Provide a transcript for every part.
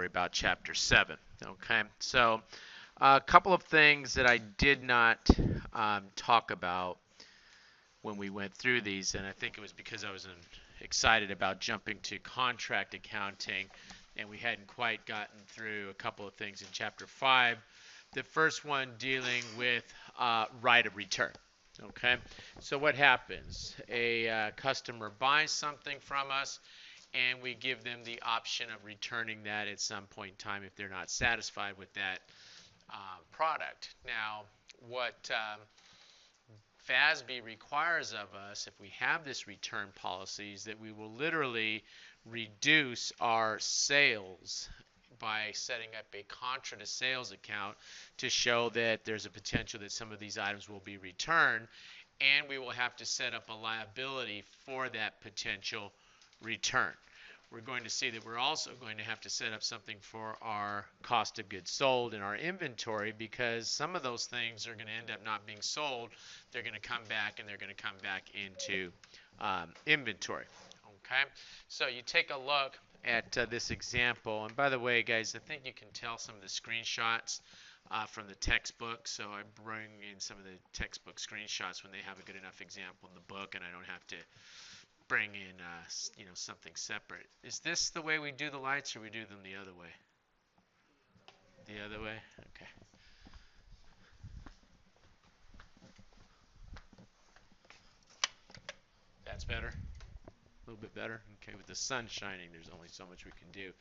worry about chapter 7. Okay, so a couple of things that I did not talk about when we went through these, and I think it was because I was excited about jumping to contract accounting, and we hadn't quite gotten through a couple of things in chapter 5. The first one dealing with right of return. Okay, so what happens? A customer buys something from us, and we give them the option of returning that at some point in time if they're not satisfied with that product. Now, what FASB requires of us, if we have this return policy, is that we will literally reduce our sales by setting up a contra to sales account to show that there's a potential that some of these items will be returned, and we will have to set up a liability for that potential return. We're going to see that we're also going to have to set up something for our cost of goods sold and our inventory, because some of those things are going to end up not being sold. They're going to come back, and they're going to come back into inventory. Okay, so you take a look at this example, and by the way, guys, I think you can tell some of the screenshots from the textbook, so I bring in some of the textbook screenshots when they have a good enough example in the book, and I don't have to bring in something separate. Is this the way we do the lights, or we do them the other way? The other way? Okay. That's better? A little bit better? Okay, with the sun shining, there's only so much we can do.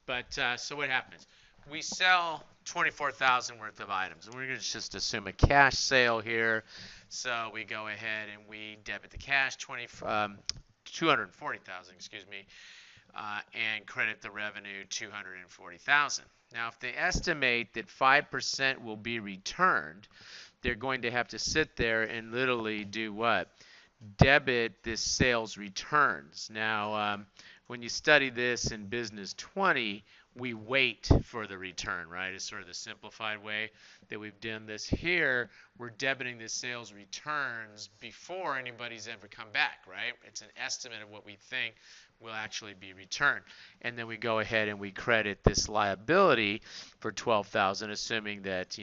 But so what happens? We sell 24,000 worth of items, and we're going to just assume a cash sale here. So we go ahead and we debit the cash, 240,000, excuse me, and credit the revenue 240,000. Now, if they estimate that 5% will be returned, they're going to have to sit there and literally do what? Debit this sales returns. Now, when you study this in Business 20, we wait for the return, right? It's sort of the simplified way that we've done this. Here, we're debiting the sales returns before anybody's ever come back, right? It's an estimate of what we think will actually be returned. And then we go ahead and we credit this liability for 12,000, assuming that,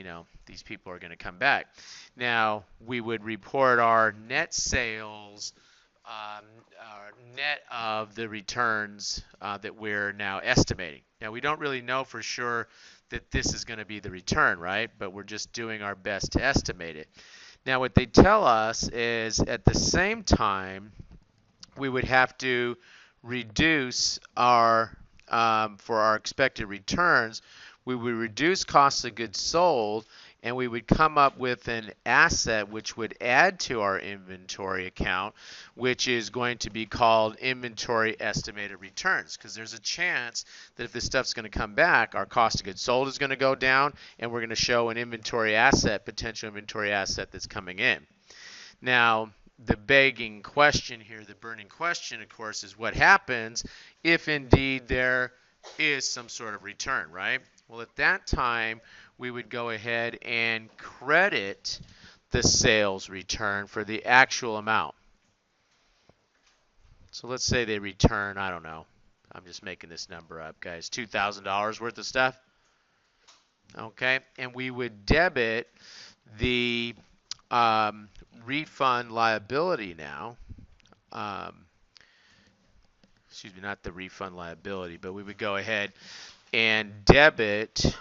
these people are going to come back. Now, we would report our net sales, net of the returns that we're now estimating. Now, we don't really know for sure that this is going to be the return, right? But we're just doing our best to estimate it. Now, what they tell us is at the same time, we would have to reduce our, for our expected returns, we would reduce cost of goods sold, and we would come up with an asset which would add to our inventory account, which is going to be called inventory estimated returns, because there's a chance that if this stuff's going to come back, our cost of goods sold is going to go down, and we're going to show an inventory asset, potential inventory asset that's coming in. Now, the begging question here, the burning question, of course, is what happens if indeed there is some sort of return, right? Well, at that time, we would go ahead and credit the sales return for the actual amount. So let's say they return, I don't know, I'm just making this number up, guys, $2,000 worth of stuff. Okay, and we would debit the refund liability now. Excuse me, not the refund liability, but we would go ahead and debit,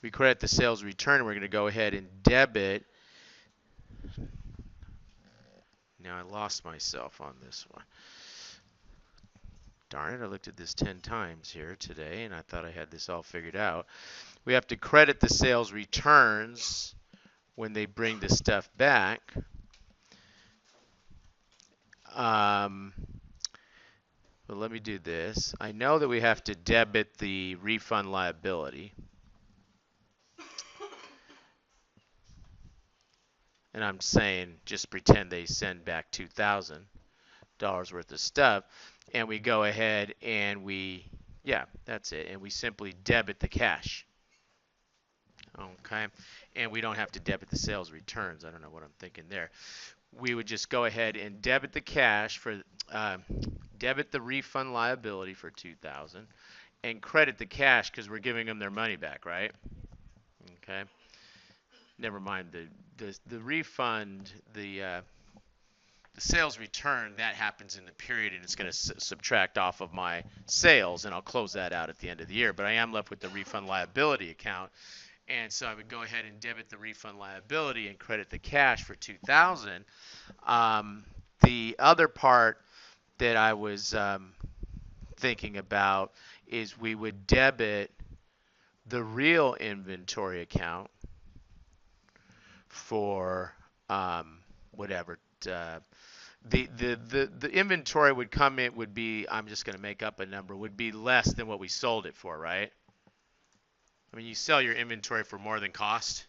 we credit the sales return, and we're going to go ahead and debit. Now I lost myself on this one. Darn it, I looked at this 10 times here today, and I thought I had this all figured out. We have to credit the sales returns when they bring the stuff back. But let me do this. I know that we have to debit the refund liability. And I'm saying just pretend they send back $2,000 worth of stuff. And we go ahead and yeah, that's it. And we simply debit the cash. Okay. And we don't have to debit the sales returns. I don't know what I'm thinking there. We would just go ahead and debit the cash for, debit the refund liability for $2,000, and credit the cash because we're giving them their money back, right? Okay. Never mind the refund, the sales return, that happens in the period and it's going to subtract off of my sales, and I'll close that out at the end of the year. But I am left with the refund liability account, and so I would go ahead and debit the refund liability and credit the cash for 2000. The other part that I was thinking about is we would debit the real inventory account for whatever. The inventory would come in would be, I'm just going to make up a number, would be less than what we sold it for, right? I mean, you sell your inventory for more than cost,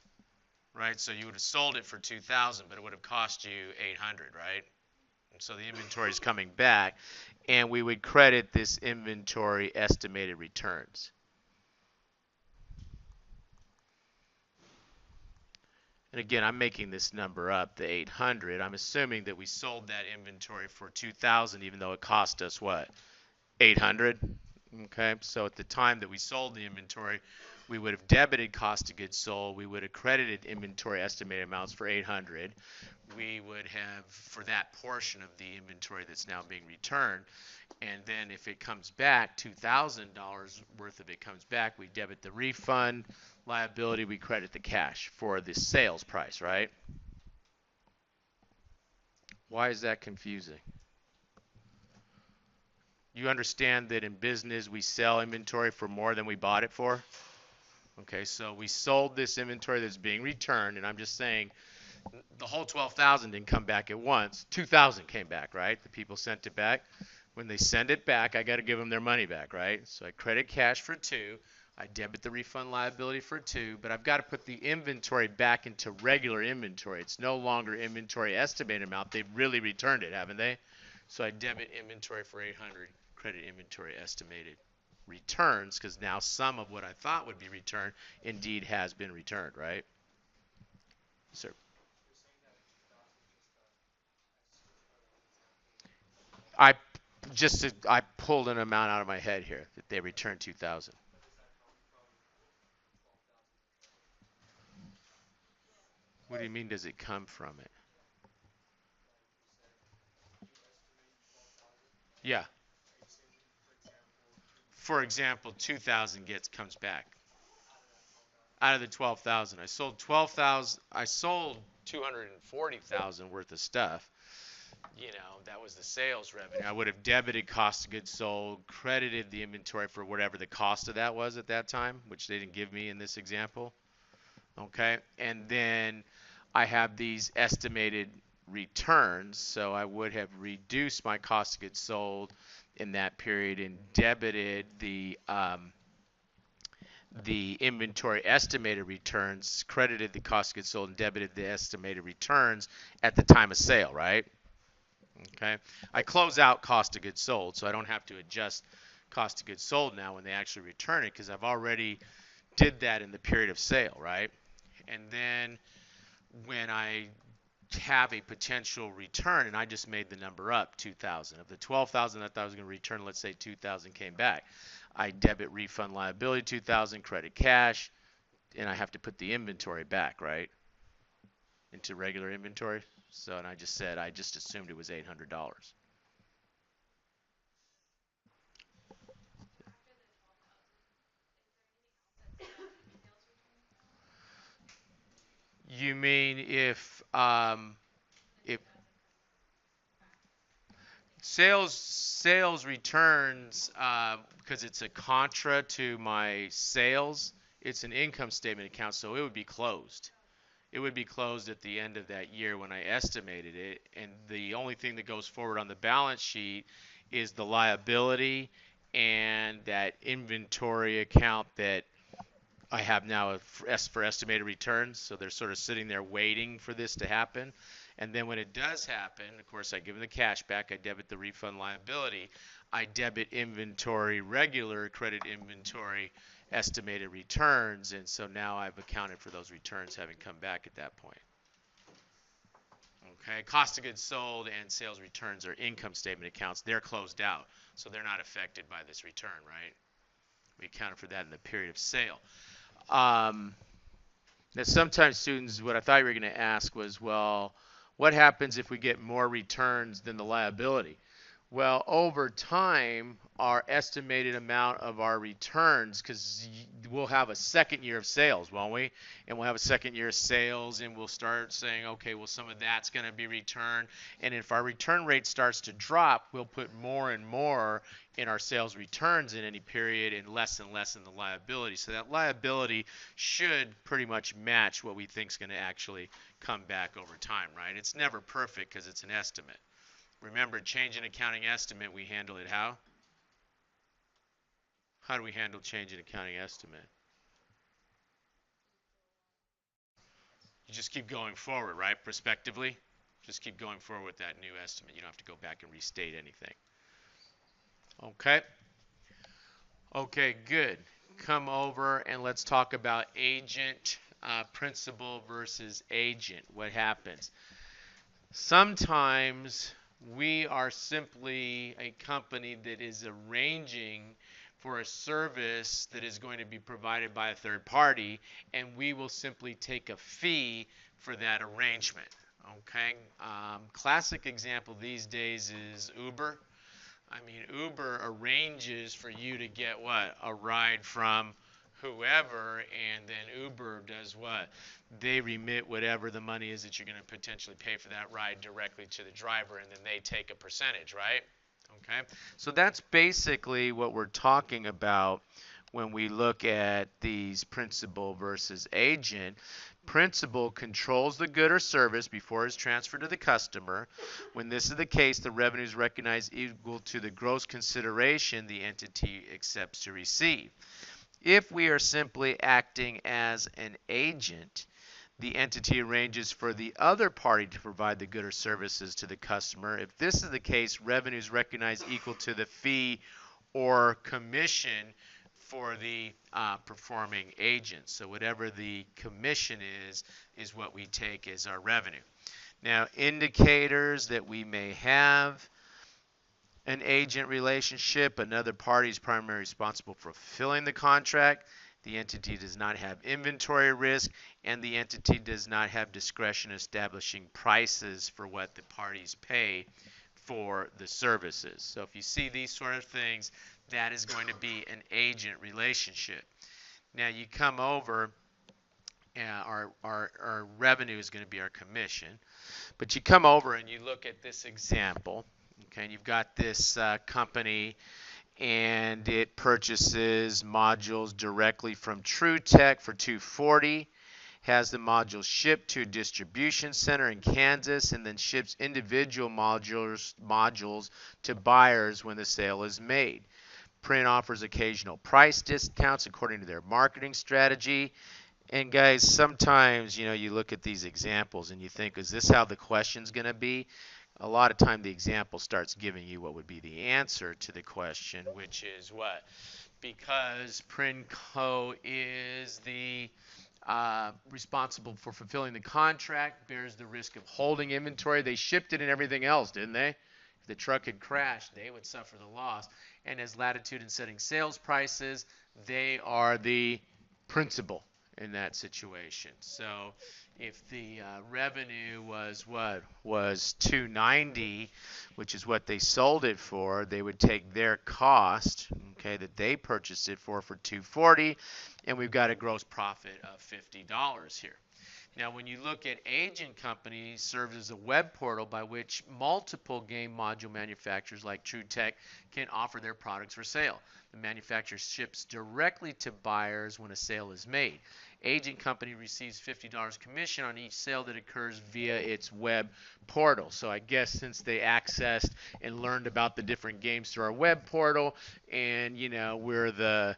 right? So you would have sold it for 2000, but it would have cost you 800, right? And so the inventory is coming back, and we would credit this inventory estimated returns. And again, I'm making this number up, the 800. I'm assuming that we sold that inventory for 2000, even though it cost us what? 800. Okay, so at the time that we sold the inventory, we would have debited cost of goods sold. We would have credited inventory estimated amounts for 800. We would have, for that portion of the inventory that's now being returned, and then if it comes back, $2,000 worth of it comes back, we debit the refund liability, we credit the cash for the sales price, right? Why is that confusing? You understand that in business we sell inventory for more than we bought it for? Okay, so we sold this inventory that's being returned, and I'm just saying the whole 12,000 didn't come back at once. 2,000 came back, right? The people sent it back. When they send it back, I got to give them their money back, right? So I credit cash for 2. I debit the refund liability for 2, but I've got to put the inventory back into regular inventory. It's no longer inventory estimated amount. They've really returned it, haven't they? So I debit inventory for 800, credit inventory estimated returns, because now some of what I thought would be returned indeed has been returned, right? Sir. I I pulled an amount out of my head here that they returned 2,000. What do you mean? Does it come from it? Yeah. For example, 2,000 comes back out of the 12,000. I sold 12,000. I sold 240,000 worth of stuff. You know, that was the sales revenue. I would have debited cost of goods sold, credited the inventory for whatever the cost of that was at that time, which they didn't give me in this example. Okay, and then I have these estimated returns, so I would have reduced my cost of goods sold in that period and debited the inventory estimated returns, credited the cost of goods sold, and debited the estimated returns at the time of sale, right? Okay, I close out cost of goods sold, so I don't have to adjust cost of goods sold now when they actually return it, because I've already did that in the period of sale, right? And then when I have a potential return, and I just made the number up, 2,000. Of the 12,000 I thought I was going to return, let's say 2,000 came back. I debit refund liability 2,000, credit cash, and I have to put the inventory back, right? Into regular inventory. So, and I just said, I just assumed it was $800. You mean if sales returns, because it's a contra to my sales, it's an income statement account, so it would be closed. It would be closed at the end of that year when I estimated it, and the only thing that goes forward on the balance sheet is the liability and that inventory account that I have now for estimated returns. So they're sort of sitting there waiting for this to happen. And then when it does happen, of course, I give them the cash back. I debit the refund liability. I debit inventory, regular credit inventory, estimated returns. And so now I've accounted for those returns having come back at that point. Okay, cost of goods sold and sales returns are income statement accounts. They're closed out, so they're not affected by this return, right? accounted for that in the period of sale. Now, sometimes students, what I thought you were going to ask was, well, what happens if we get more returns than the liability? Well, over time, our estimated amount of our returns, because we'll have a second year of sales, won't we? And we'll have a second year of sales, and we'll start saying, okay, well, some of that's going to be returned. And if our return rate starts to drop, we'll put more and more in our sales returns in any period and less in the liability. So that liability should pretty much match what we think is going to actually come back over time, right? It's never perfect because it's an estimate. Remember, change in accounting estimate, we handle it how? How do we handle change in accounting estimate? You just keep going forward, right? Prospectively? Just keep going forward with that new estimate. You don't have to go back and restate anything. Okay? Okay, good. Come over and let's talk about agent, principal versus agent. What happens? Sometimes we are simply a company that is arranging for a service that is going to be provided by a third party, and we will simply take a fee for that arrangement. Okay? Classic example these days is Uber. I mean, Uber arranges for you to get what? A ride from whoever, and then Uber does what? They remit whatever the money is that you're going to potentially pay for that ride directly to the driver, and then they take a percentage, right? Okay, so that's basically what we're talking about when we look at these principal versus agent. Principal controls the good or service before it's transferred to the customer. When this is the case, the revenue is recognized equal to the gross consideration the entity accepts to receive. If we are simply acting as an agent, the entity arranges for the other party to provide the good or services to the customer. If this is the case, revenue is recognized equal to the fee or commission for the performing agent. So whatever the commission is what we take as our revenue. Now, indicators that we may have an agent relationship, another party is primarily responsible for fulfilling the contract. The entity does not have inventory risk, and the entity does not have discretion establishing prices for what the parties pay for the services. So if you see these sort of things, that is going to be an agent relationship. Now you come over, our revenue is going to be our commission, but you come over and you look at this example, okay, and you've got this company, and it purchases modules directly from TrueTech for $240, has the modules shipped to a distribution center in Kansas, and then ships individual modules to buyers when the sale is made. Print offers occasional price discounts according to their marketing strategy. And guys, sometimes, you look at these examples and you think, is this how the question's going to be? A lot of time the example starts giving you what would be the answer to the question, which is what? Because Princo is the responsible for fulfilling the contract, bears the risk of holding inventory. They shipped it and everything else, didn't they? If the truck had crashed, they would suffer the loss. And as latitude in setting sales prices, they are the principal in that situation. So if the revenue was what? Was $290, which is what they sold it for, they would take their cost, okay, that they purchased it for $240, and we've got a gross profit of $50 here. Now, when you look at agent companies, serves as a web portal by which multiple game module manufacturers like TrueTech can offer their products for sale. The manufacturer ships directly to buyers when a sale is made. Agent company receives $50 commission on each sale that occurs via its web portal. So I guess since they accessed and learned about the different games through our web portal, and we're the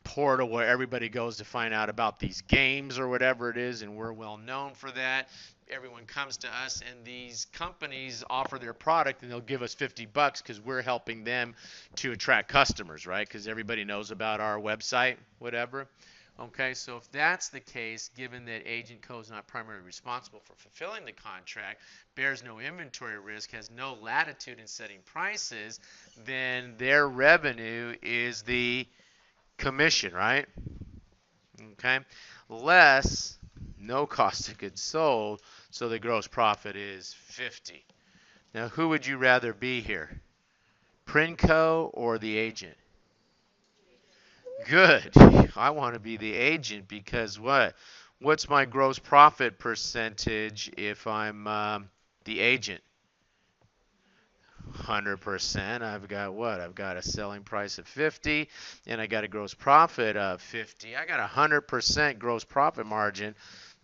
portal where everybody goes to find out about these games or whatever it is, and we're well known for that. Everyone comes to us, and these companies offer their product, and they'll give us $50 because we're helping them to attract customers, right? Because everybody knows about our website, whatever. Okay, so if that's the case, given that Agent Co is not primarily responsible for fulfilling the contract, bears no inventory risk, has no latitude in setting prices, then their revenue is the commission, right? Okay, less no cost of goods sold, so the gross profit is 50. Now, who would you rather be here? Princo or the agent? Good. I want to be the agent because what? What's my gross profit percentage if I'm the agent? 100%. I've got what? I've got a selling price of 50 and I got a gross profit of 50. I got a 100% gross profit margin.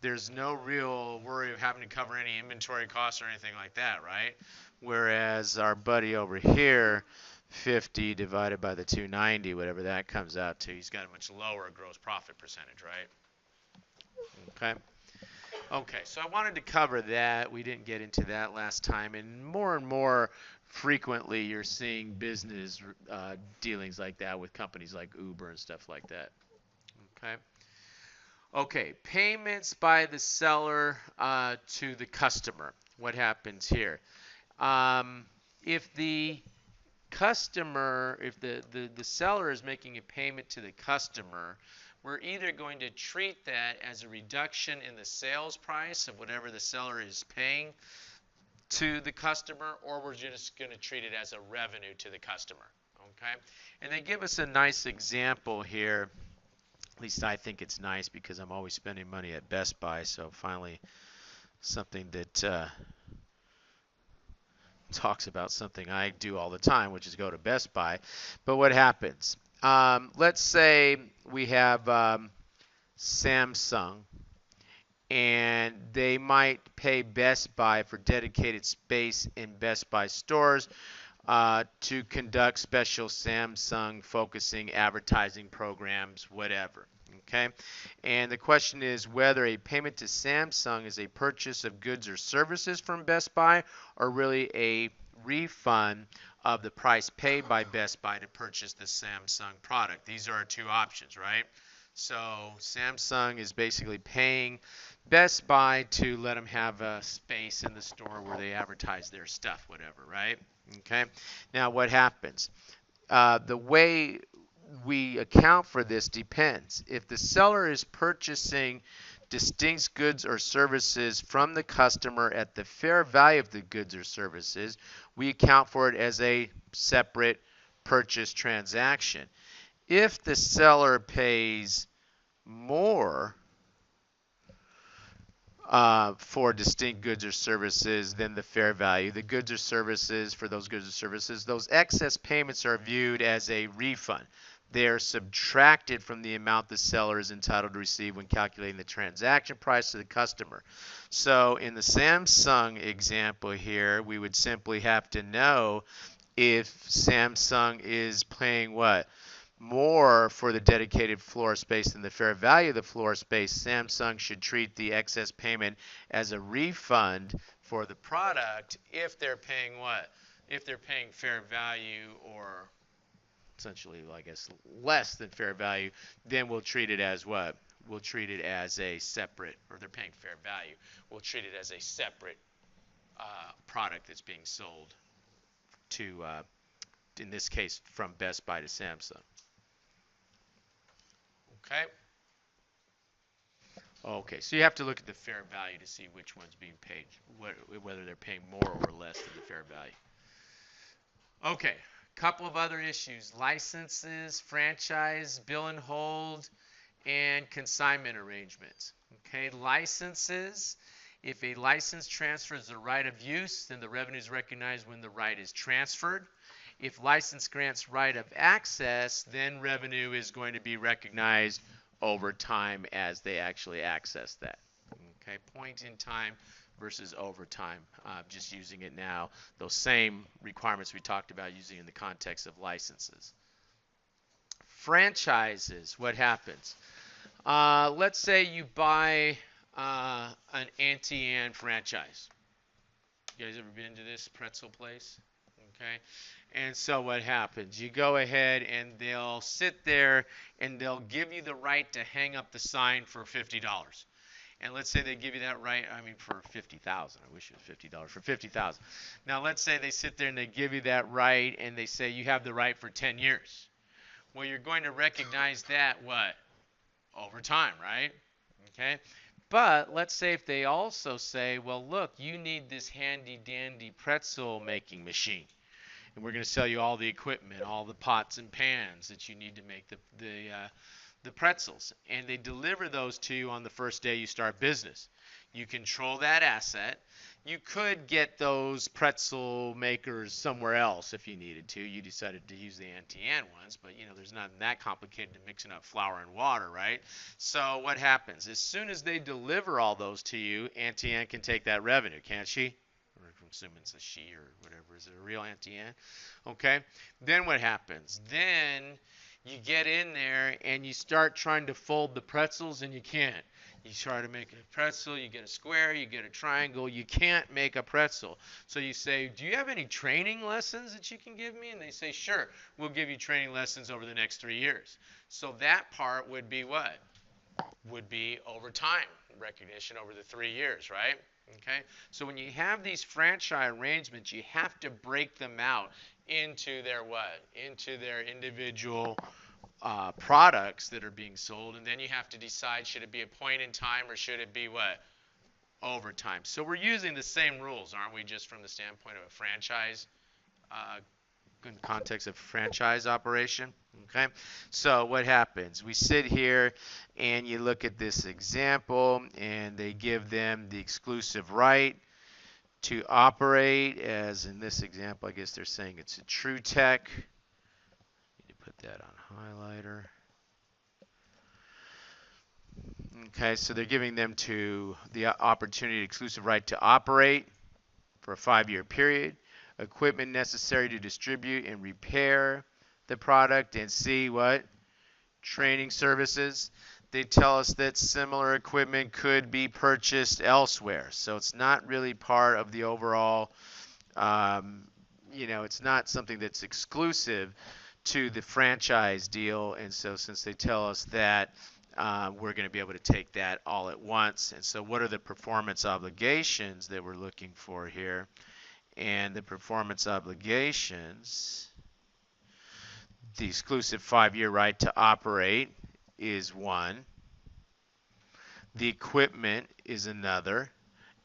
There's no real worry of having to cover any inventory costs or anything like that, right? Whereas our buddy over here, 50 divided by the 290, whatever that comes out to, he's got a much lower gross profit percentage, right? Okay. Okay, so I wanted to cover that. We didn't get into that last time, and more frequently you're seeing business dealings like that with companies like Uber and stuff like that. Okay. Okay, payments by the seller to the customer. What happens here? If the customer, if the seller is making a payment to the customer, we're either going to treat that as a reduction in the sales price of whatever the seller is paying to the customer, or we're just going to treat it as a revenue to the customer. Okay? And they give us a nice example here. At least I think it's nice because I'm always spending money at Best Buy, so finally something that talks about something I do all the time, which is go to Best Buy. But what happens? Let's say we have Samsung, and they might pay Best Buy for dedicated space in Best Buy stores to conduct special Samsung focusing advertising programs, whatever. Okay, and the question is whether a payment to Samsung is a purchase of goods or services from Best Buy or really a refund of the price paid by Best Buy to purchase the Samsung product. These are our two options, right? So Samsung is basically paying Best Buy to let them have a space in the store where they advertise their stuff, whatever, right? Okay. Now what happens? The way we account for this depends. If the seller is purchasing distinct goods or services from the customer at the fair value of the goods or services, we account for it as a separate purchase transaction. If the seller pays more for distinct goods or services than the fair value, the goods or services for those goods or services, those excess payments are viewed as a refund. They are subtracted from the amount the seller is entitled to receive when calculating the transaction price to the customer. So in the Samsung example here, we would simply have to know if Samsung is paying what? More for the dedicated floor space than the fair value of the floor space. Samsung should treat the excess payment as a refund for the product if they're paying what? If they're paying fair value or essentially, I guess, less than fair value, then we'll treat it as what? We'll treat it as a separate, or they're paying fair value, we'll treat it as a separate product that's being sold to, in this case, from Best Buy to Samsung. Okay? Okay, so you have to look at the fair value to see which one's being paid, whether they're paying more or less than the fair value. Okay, couple of other issues: licenses, franchise, bill and hold, and consignment arrangements. Okay, licenses. If a license transfers the right of use, then the revenue is recognized when the right is transferred. If license grants right of access, then revenue is going to be recognized over time as they actually access that. Okay, point in time versus over time, just using it now. Those same requirements we talked about using in the context of licenses. Franchises, what happens? Let's say you buy an Auntie Anne franchise. You guys ever been to this pretzel place? Okay. And so what happens? You go ahead and they'll sit there and they'll give you the right to hang up the sign for $50. And let's say they give you that right, for $50,000. I wish it was $50 for $50,000. Now let's say they sit there and they give you that right and they say you have the right for 10 years. Well, you're going to recognize that what? Over time, right? Okay. But let's say if they also say, well, look, you need this handy dandy pretzel making machine. And we're going to sell you all the equipment, all the pots and pans that you need to make the pretzels. And they deliver those to you on the first day you start business. You control that asset. You could get those pretzel makers somewhere else if you needed to. You decided to use the Auntie Anne ones, but there's nothing that complicated to mixing up flour and water, right? So what happens? As soon as they deliver all those to you, Auntie Anne can take that revenue, can't she? I'm assuming it's a she or whatever. Is it a real Auntie Anne? Okay. Then what happens? Then you get in there and you start trying to fold the pretzels and you can't. You try to make a pretzel, you get a square, you get a triangle, you can't make a pretzel. So you say, do you have any training lessons that you can give me? And they say, sure, we'll give you training lessons over the next 3 years. So that part would be what? Would be over time recognition over the 3 years, right? Okay. So when you have these franchise arrangements, you have to break them out into their what? Into their individual products that are being sold, and then you have to decide, should it be a point in time or should it be what? Over time. So we're using the same rules, aren't we, just from the standpoint of a franchise, in the context of franchise operation. Okay, so what happens? We sit here and you look at this example, and they give them the exclusive right to operate, as in this example, I guess they're saying it's a Trutech. Need to put that on highlighter. Okay, so they're giving them to the opportunity, exclusive right to operate for a 5-year period, equipment necessary to distribute and repair the product, and see what? Training services. They tell us that similar equipment could be purchased elsewhere. So it's not really part of the overall, it's not something that's exclusive to the franchise deal. And so since they tell us that, we're going to be able to take that all at once. And so what are the performance obligations that we're looking for here? And the performance obligations, the exclusive 5-year right to operate is one. The equipment is another.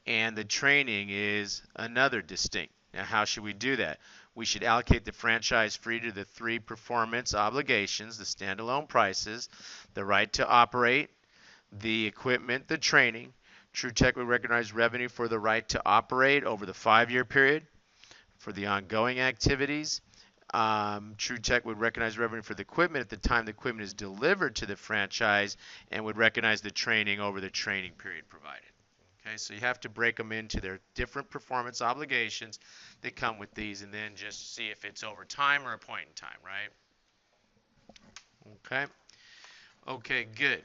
And the training is another distinct. Now, how should we do that? We should allocate the franchise fee to the 3 performance obligations, the standalone prices, the right to operate, the equipment, the training. Trutech would recognize revenue for the right to operate over the 5-year period for the ongoing activities. Trutech would recognize revenue for the equipment at the time the equipment is delivered to the franchise, and would recognize the training over the training period provided. Okay, so you have to break them into their different performance obligations that come with these, and then just see if it's over time or a point in time, right? Okay. Okay, good.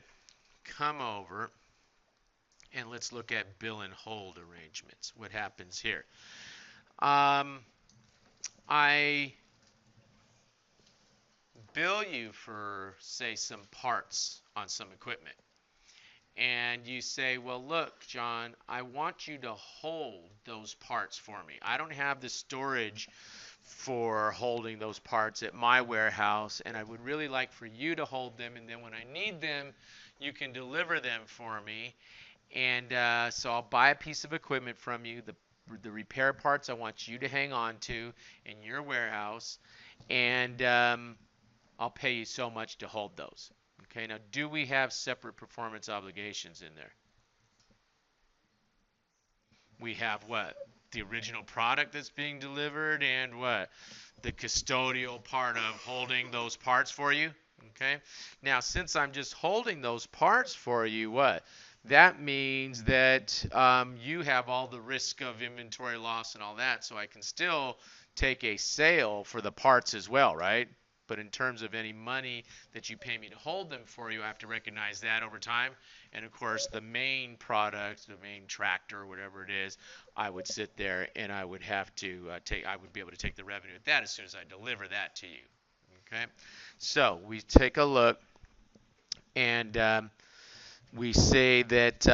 Come over and let's look at bill and hold arrangements. What happens here? I bill you for, say, some parts on some equipment. And you say, well, look, John, I want you to hold those parts for me. I don't have the storage for holding those parts at my warehouse, and I would really like for you to hold them, and then when I need them, you can deliver them for me. And so I'll buy a piece of equipment from you. The repair parts I want you to hang on to in your warehouse, and I'll pay you so much to hold those. Okay, now do we have separate performance obligations in there? We have what? The original product that's being delivered, and what? The custodial part of holding those parts for you. Okay, now since I'm just holding those parts for you, what? That means that you have all the risk of inventory loss and all that, so I can still take a sale for the parts as well, right? But in terms of any money that you pay me to hold them for you, I have to recognize that over time. And of course, the main product, the main tractor, whatever it is, I would sit there and I would have to I would be able to take the revenue at that as soon as I deliver that to you. Okay, so we take a look, and we say that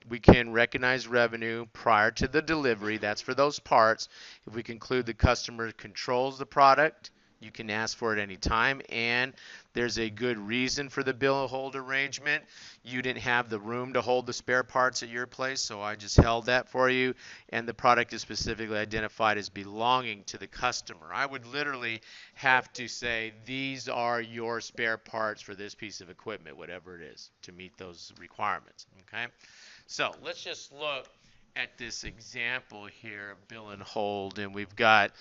we can recognize revenue prior to the delivery. That's for those parts. If we conclude the customer controls the product, You can ask for it any time, and there's a good reason for the bill of hold arrangement. You didn't have the room to hold the spare parts at your place, so I just held that for you, and the product is specifically identified as belonging to the customer. I would literally have to say, these are your spare parts for this piece of equipment, whatever it is, to meet those requirements. Okay? So let's just look at this example here of bill and hold, and we've got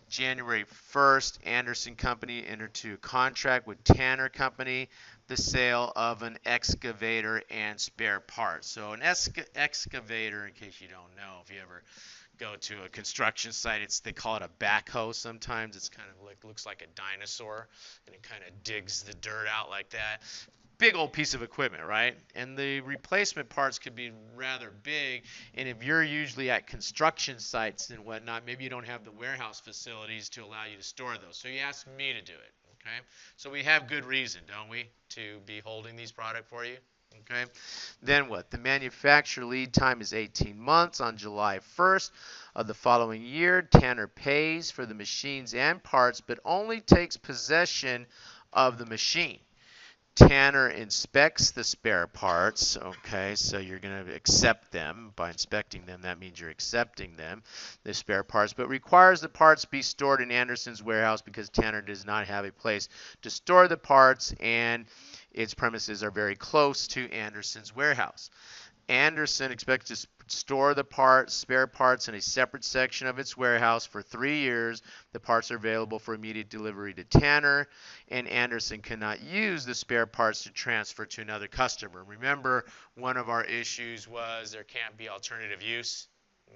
January 1st, Anderson Company entered into a contract with Tanner Company, the sale of an excavator and spare parts. So an excavator, in case you don't know, if you ever go to a construction site, they call it a backhoe sometimes. It's kind of like, looks like a dinosaur, and it kind of digs the dirt out like that. Big old piece of equipment, right? And the replacement parts could be rather big. And if you're usually at construction sites and whatnot, maybe you don't have the warehouse facilities to allow you to store those. So you ask me to do it, okay? So we have good reason, don't we, to be holding these products for you, okay? Then what? The manufacturer lead time is 18 months. On July 1st of the following year, Tanner pays for the machines and parts, but only takes possession of the machine. Tanner inspects the spare parts, okay, so you're going to accept them. By inspecting them, that means you're accepting them, the spare parts, but requires the parts be stored in Anderson's warehouse because Tanner does not have a place to store the parts, and its premises are very close to Anderson's warehouse. Anderson expects to store the spare parts in a separate section of its warehouse for 3 years. The parts are available for immediate delivery to Tanner, and Anderson cannot use the spare parts to transfer to another customer. Remember, one of our issues was there can't be alternative use,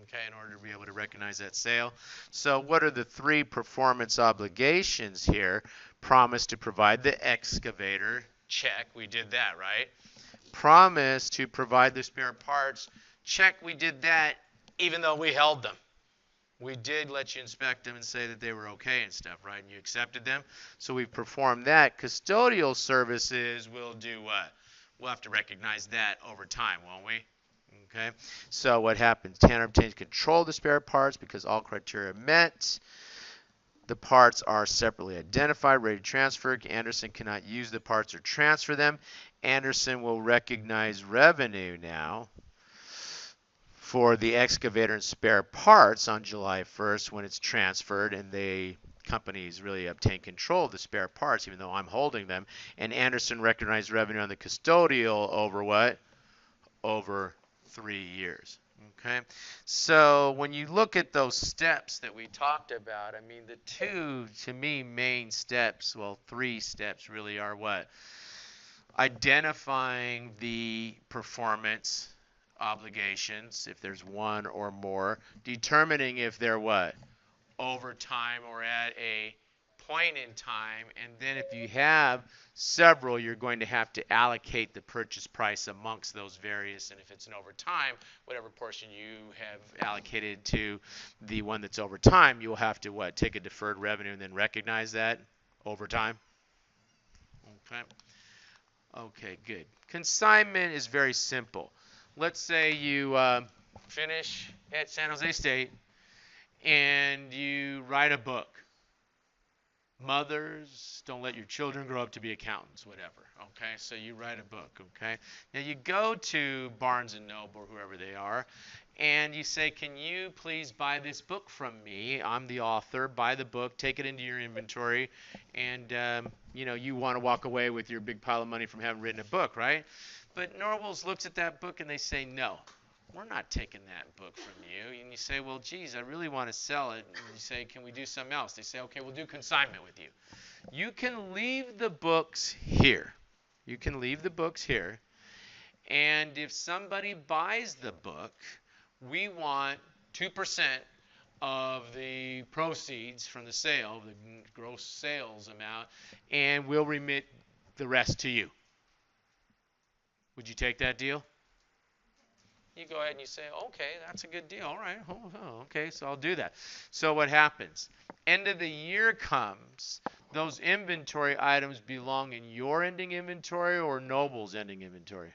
okay, in order to be able to recognize that sale. So what are the 3 performance obligations here? Promise to provide the excavator. Check, we did that, right? Promise to provide the spare parts. Check, we did that even though we held them. We did let you inspect them and say that they were okay and stuff, right? And you accepted them. So we've performed that. Custodial services will do what? We'll have to recognize that over time, won't we? Okay. So what happens? Tanner obtains control of the spare parts because all criteria are met. The parts are separately identified, ready to transfer. Anderson cannot use the parts or transfer them. Anderson will recognize revenue now for the excavator and spare parts on July 1st when it's transferred, and the companies really obtain control of the spare parts even though I'm holding them. And Anderson recognized revenue on the custodial over what? Over 3 years. Okay, so when you look at those steps that we talked about, I mean, the 2, to me, main steps, well, 3 steps really are what? Identifying the performance obligations, if there's 1 or more, determining if they're what? Over time or at a point in time, and then if you have several, you're going to have to allocate the purchase price amongst those various, and if it's an over time, whatever portion you have allocated to the one that's over time, you'll have to what? Take a deferred revenue and then recognize that over time. Okay. Okay, good. Consignment is very simple. Let's say you finish at San Jose State and you write a book. Mothers, don't let your children grow up to be accountants, whatever. Okay, so you write a book. Okay, now you go to Barnes and Noble or whoever they are, and you say, "Can you please buy this book from me? I'm the author. Buy the book, take it into your inventory, and you want to walk away with your big pile of money from having written a book, right?" But Noble's looks at that book and they say, "No. We're not taking that book from you." And you say, "Well, geez, I really want to sell it." And you say, "Can we do something else?" They say, "Okay, we'll do consignment with you. You can leave the books here. You can leave the books here. And if somebody buys the book, we want 2% of the proceeds from the sale, the gross sales amount, and we'll remit the rest to you." Would you take that deal? You go ahead and you say, "Okay, that's a good deal. All right. Okay, so I'll do that." So what happens? End of the year comes. Those inventory items belong in your ending inventory or Noble's ending inventory?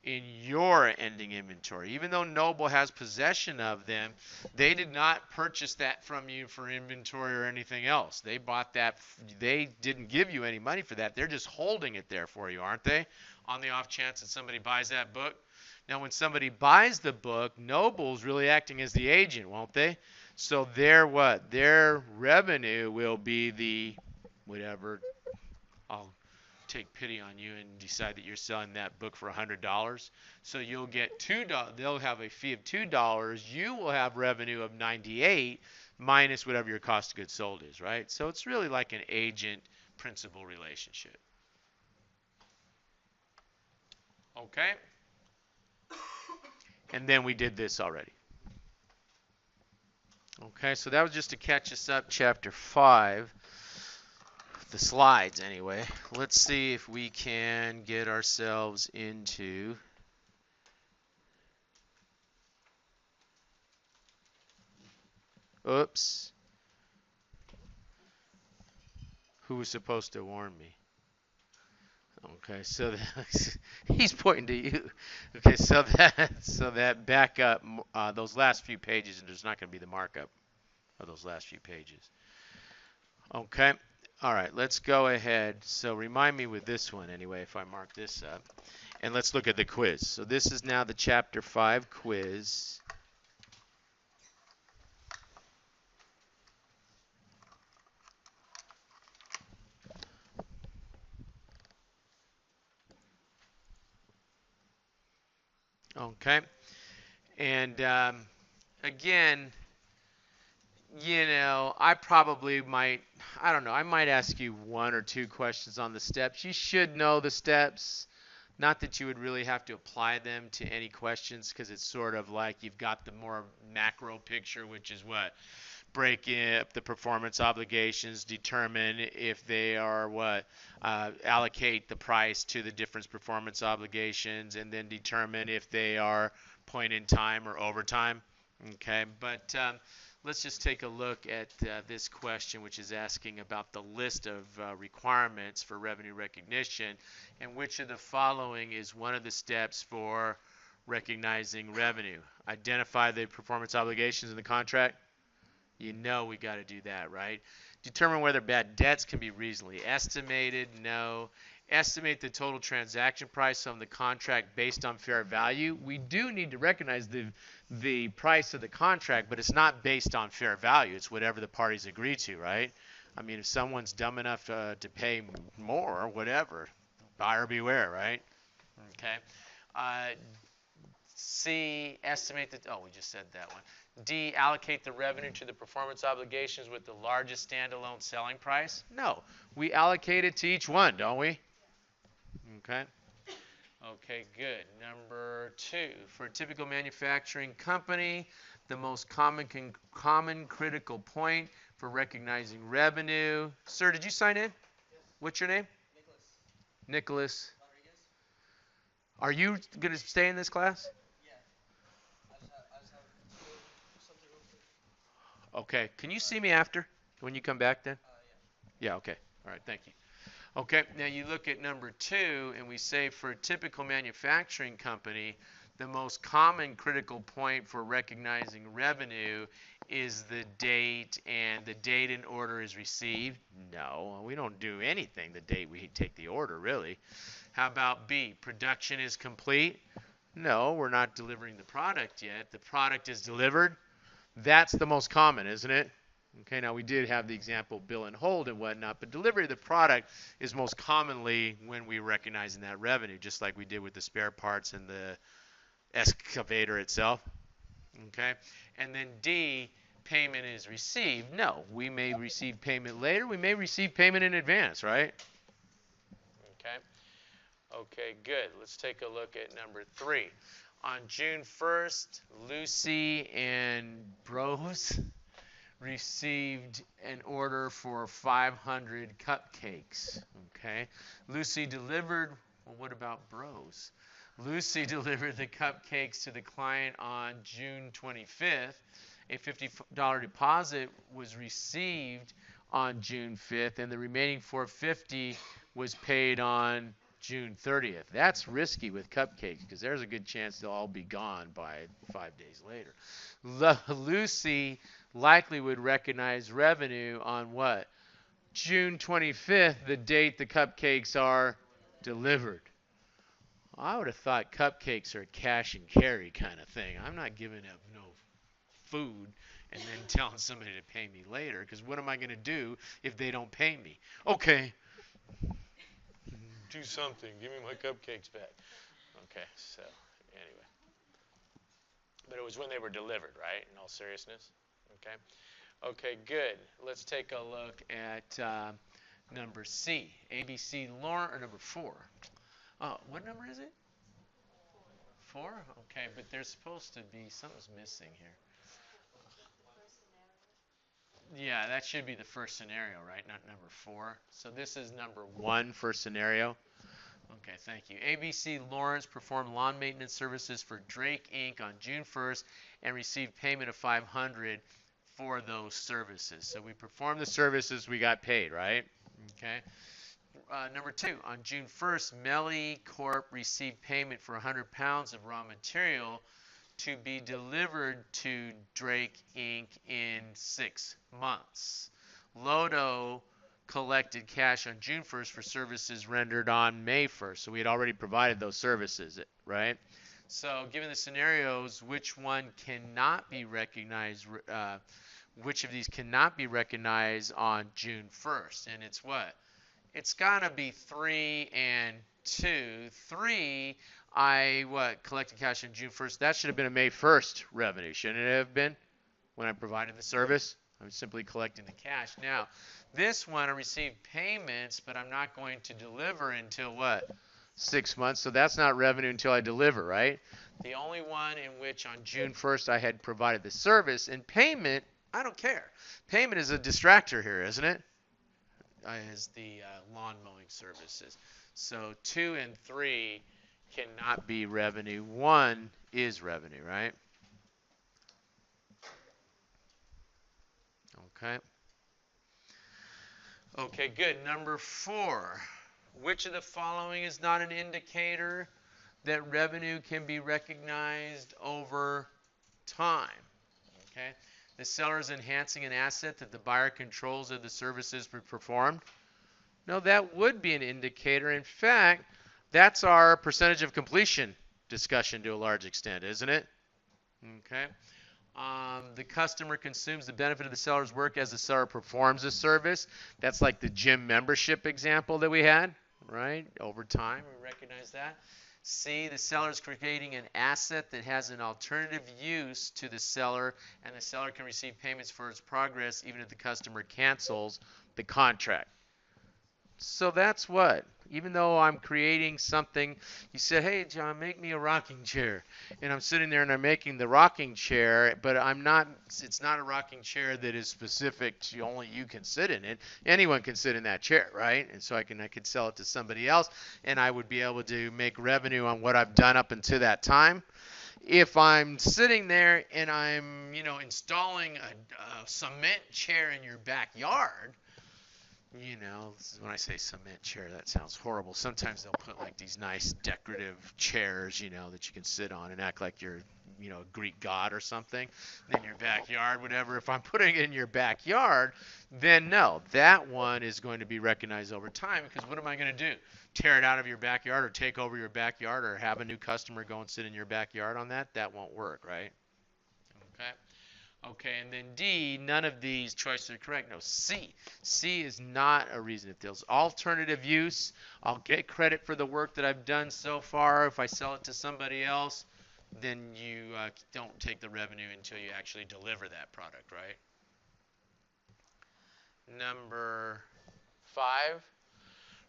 in your ending inventory. Even though Noble has possession of them, they did not purchase that from you for inventory or anything else. They bought that. They didn't give you any money for that. They're just holding it there for you, aren't they? On the off chance that somebody buys that book. Now, when somebody buys the book, Noble's really acting as the agent, won't they? So their what? Their revenue will be the whatever. I'll take pity on you and decide that you're selling that book for $100. So you'll get $2. They'll have a fee of $2. You will have revenue of 98 minus whatever your cost of goods sold is, right? So it's really like an agent-principal relationship. Okay? And then we did this already. Okay, so that was just to catch us up, chapter 5. The slides, anyway. Let's see if we can get ourselves into oops. Who was supposed to warn me? Okay, so he's pointing to you. Okay, so that back up those last few pages, and there's not going to be the markup of those last few pages. Okay, all right, let's go ahead. So remind me with this one anyway, if I mark this up, and let's look at the quiz. So this is now the Chapter 5 quiz. Okay, and again, you know, I probably might, I don't know, I might ask you 1 or 2 questions on the steps. You should know the steps. Not that you would really have to apply them to any questions, because it's sort of like you've got the more macro picture, which is what? Break up the performance obligations, determine if they are what, allocate the price to the different performance obligations, and then determine if they are point in time or overtime. Okay, but let's just take a look at this question, which is asking about the list of requirements for revenue recognition, and which of the following is one of the steps for recognizing revenue. Identify the performance obligations in the contract. You know we got to do that, right? Determine whether bad debts can be reasonably estimated. No. Estimate the total transaction price on the contract based on fair value. We do need to recognize the price of the contract, but it's not based on fair value. It's whatever the parties agree to, right? I mean, if someone's dumb enough to pay more or whatever, buyer beware, right? Okay. C, estimate the, oh, we just said that one. D, allocate the revenue to the performance obligations with the largest standalone selling price. No, we allocate it to each one, don't we? Okay. Okay, good. Number 2, for a typical manufacturing company, the most common critical point for recognizing revenue. Sir, did you sign in? Yes. What's your name? Nicholas. Rodriguez. Are you going to stay in this class? Okay. Can you see me after when you come back then? Yeah, okay. All right, thank you. Okay, now you look at number 2, and we say for a typical manufacturing company, the most common critical point for recognizing revenue is the date, and the date an order is received. No, we don't do anything the date we take the order, really. How about B, production is complete? No, we're not delivering the product yet. The product is delivered. That's the most common, isn't it? Okay, now we did have the example bill and hold and whatnot, but delivery of the product is most commonly when we recognize that revenue, just like we did with the spare parts and the excavator itself. Okay, and then D, payment is received. No, we may receive payment later. We may receive payment in advance, right? Okay. Okay, good. Let's take a look at number 3. On June 1st, Lucy and Bros received an order for 500 cupcakes. Okay. Lucy delivered, well, what about Bros? Lucy delivered the cupcakes to the client on June 25th. A $50 deposit was received on June 5th, and the remaining $450 was paid on June 30th. That's risky with cupcakes because there's a good chance they'll all be gone by 5 days later. Lucy likely would recognize revenue on what? June 25th, the date the cupcakes are delivered. I would have thought cupcakes are a cash and carry kind of thing. I'm not giving up no food and then telling somebody to pay me later, because what am I going to do if they don't pay me? Okay, do something. Give me my cupcakes back. Okay, so anyway. But it was when they were delivered, right? In all seriousness? Okay. Okay, good. Let's take a look at number C. ABC Lawrence, or number 4. What number is it? 4? Okay, but there's supposed to be, something's missing here. Yeah, that should be the first scenario, right? Not number 4. So this is number 1 for scenario. Okay, thank you. ABC Lawrence performed lawn maintenance services for Drake Inc. on June 1st and received payment of $500 for those services. So we performed the services, we got paid, right? Okay. Number 2, on June 1st, Melly Corp received payment for 100 pounds of raw material to be delivered to Drake Inc. in 6 months. Lodo collected cash on June 1st for services rendered on May 1st. So we had already provided those services, right? So given the scenarios, which one cannot be recognized, which of these cannot be recognized on June 1st? And it's what? It's got to be 3 and 2. 3, collected cash on June 1st. That should have been a May 1st revenue, shouldn't it have been? When I provided the service, I'm simply collecting the cash. Now, this one, I received payments, but I'm not going to deliver until what? 6 months. So that's not revenue until I deliver, right? The only one in which on June 1st I had provided the service, and payment, I don't care. Payment is a distractor here, isn't it? As the lawn mowing services. So 2 and 3 cannot be revenue. 1 is revenue, right? Okay. Okay, good. Number 4. Which of the following is not an indicator that revenue can be recognized over time? Okay. The seller is enhancing an asset that the buyer controls of the services performed. No, that would be an indicator. In fact, that's our percentage of completion discussion to a large extent, isn't it? Okay. The customer consumes the benefit of the seller's work as the seller performs the service. That's like the gym membership example that we had, right? Over time, we recognize that. C, the seller is creating an asset that has an alternative use to the seller, and the seller can receive payments for its progress even if the customer cancels the contract. So that's what? Even though I'm creating something, you said, hey, John, make me a rocking chair. And I'm sitting there and I'm making the rocking chair, but it's not a rocking chair that is specific to only you can sit in it. Anyone can sit in that chair, right? And so I could sell it to somebody else, and I would be able to make revenue on what I've done up until that time. If I'm sitting there and I'm, installing a cement chair in your backyard, when I say cement chair, that sounds horrible. Sometimes they'll put like these nice decorative chairs, that you can sit on and act like you're, a Greek god or something in your backyard, whatever. If I'm putting it in your backyard, then no, that one is going to be recognized over time, because what am I going to do? Tear it out of your backyard or take over your backyard or have a new customer go and sit in your backyard on that? That won't work, right? Okay. Okay, and then D, none of these choices are correct. No, C. C is not a reason. If there's alternative use, I'll get credit for the work that I've done so far. If I sell it to somebody else, then you don't take the revenue until you actually deliver that product, right? Number 5,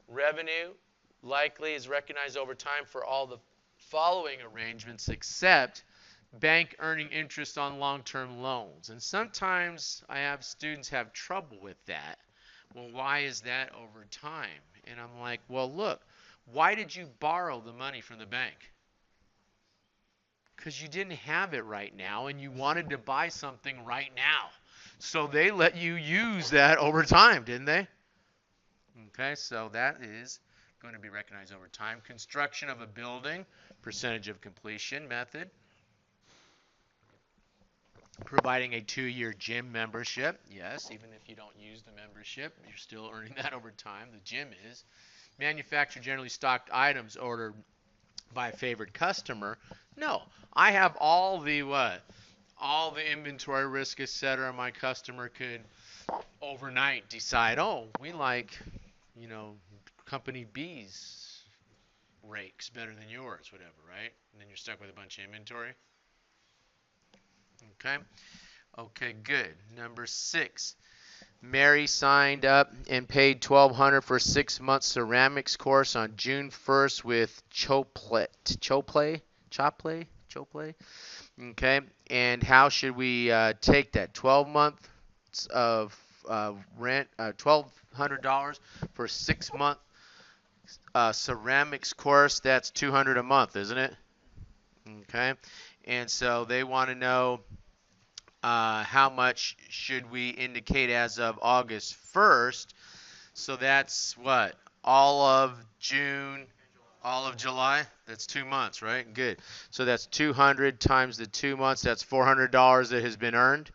revenue likely is recognized over time for all the following arrangements except bank earning interest on long-term loans. And sometimes I have students have trouble with that. Well, why is that over time? And I'm like, well, look, why did you borrow the money from the bank? Because you didn't have it right now and you wanted to buy something right now. So they let you use that over time, didn't they? Okay, so that is going to be recognized over time. Construction of a building, percentage of completion method. Providing a 2-year gym membership. Yes, even if you don't use the membership, you're still earning that over time. The gym is. Manufacture generally stocked items ordered by a favored customer. No, I have all the what? All the inventory risk, etc. My customer could overnight decide, oh, we like, you know, company B's rakes better than yours, whatever, right? And then you're stuck with a bunch of inventory. Okay. Okay, good. Number 6. Mary signed up and paid $1,200 for a 6-month ceramics course on June 1st with Choplay. Okay, and how should we take that? 12 months of rent, $1,200 for a 6-month ceramics course. That's $200 a month, isn't it? Okay, and so they want to know how much should we indicate as of August 1st. So that's what? All of June, all of July? That's 2 months, right? Good. So that's 200 times the 2 months. That's $400 that has been earned.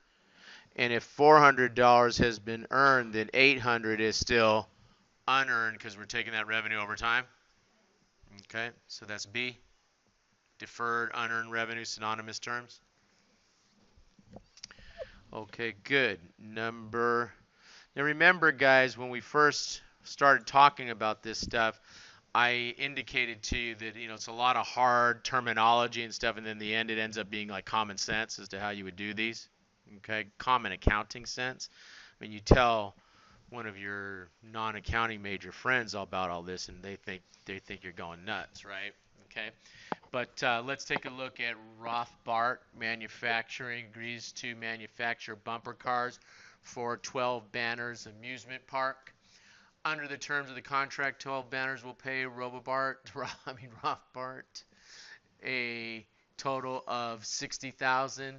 And if $400 has been earned, then 800 is still unearned because we're taking that revenue over time. Okay, so that's B. Deferred, unearned revenue, synonymous terms. Okay, good. Now remember, guys, when we first started talking about this stuff, I indicated to you that, it's a lot of hard terminology and stuff, and then in the end it ends up being like common sense as to how you would do these. Okay, common accounting sense. I mean, you tell one of your non-accounting major friends all about all this, and they think you're going nuts, right? Okay. But let's take a look at Rothbart Manufacturing agrees to manufacture bumper cars for 12 Banners Amusement Park. Under the terms of the contract, 12 Banners will pay Rothbart a total of $60,000,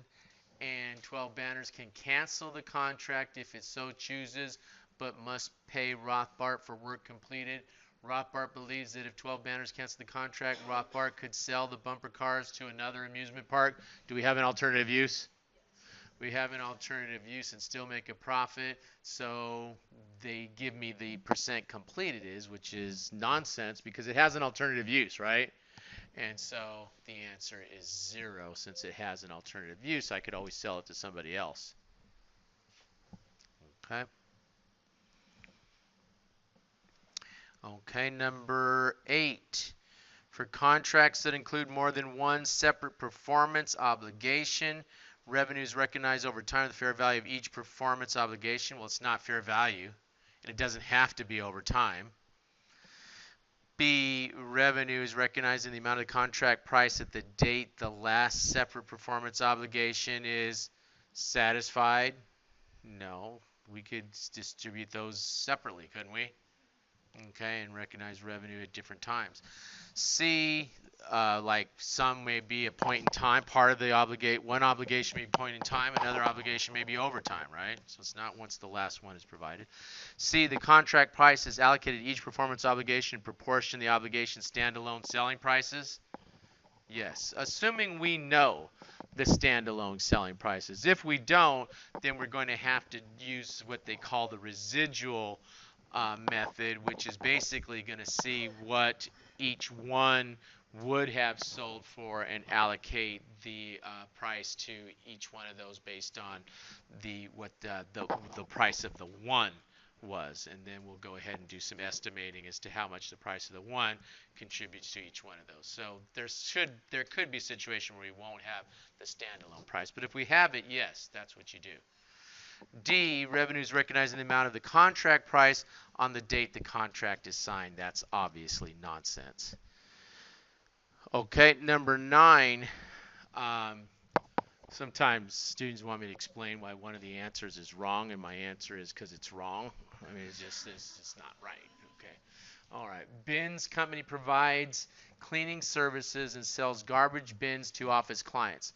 and 12 Banners can cancel the contract if it so chooses, but must pay Rothbart for work completed. Rothbart believes that if 12 Banners cancel the contract, Rothbart could sell the bumper cars to another amusement park. Do we have an alternative use? We have an alternative use and still make a profit. So they give me the percent completed is, which is nonsense because it has an alternative use, right? And so the answer is 0 since it has an alternative use. I could always sell it to somebody else. Okay. Okay, number 8. For contracts that include more than one separate performance obligation, revenue is recognized over time the fair value of each performance obligation. Well, it's not fair value, and it doesn't have to be over time. B, revenue is recognized in the amount of the contract price at the date the last separate performance obligation is satisfied. No, we could distribute those separately, couldn't we? Okay, and recognize revenue at different times. C, like some may be a point in time, part of the one obligation may be a point in time, another obligation may be overtime, right? So it's not once the last one is provided. C, the contract price is allocated to each performance obligation in proportion to the obligation's standalone selling prices. Yes, assuming we know the standalone selling prices. If we don't, then we're going to have to use what they call the residual method, which is basically going to see what each one would have sold for and allocate the price to each one of those based on what the price of the one was, and then we'll go ahead and do some estimating as to how much the price of the one contributes to each one of those. So there could be a situation where we won't have the standalone price, but if we have it, yes, that's what you do. D, revenue is recognized in the amount of the contract price on the date the contract is signed. That's obviously nonsense. Okay, number 9. Sometimes students want me to explain why one of the answers is wrong, and my answer is because it's wrong. I mean, it's just not right. Okay. All right. Bins company provides cleaning services and sells garbage bins to office clients.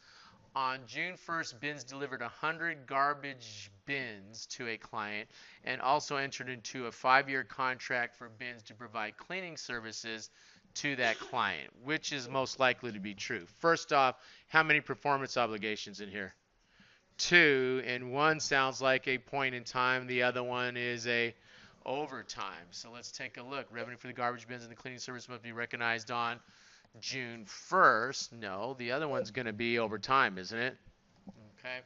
On June 1st, Bins delivered 100 garbage bins to a client and also entered into a 5-year contract for Bins to provide cleaning services to that client. Which is most likely to be true? First off, how many performance obligations in here? 2, and one sounds like a point in time. The other one is a overtime. So let's take a look. Revenue for the garbage bins and the cleaning service must be recognized on June 1st. No, the other one's going to be overtime, isn't it? Okay.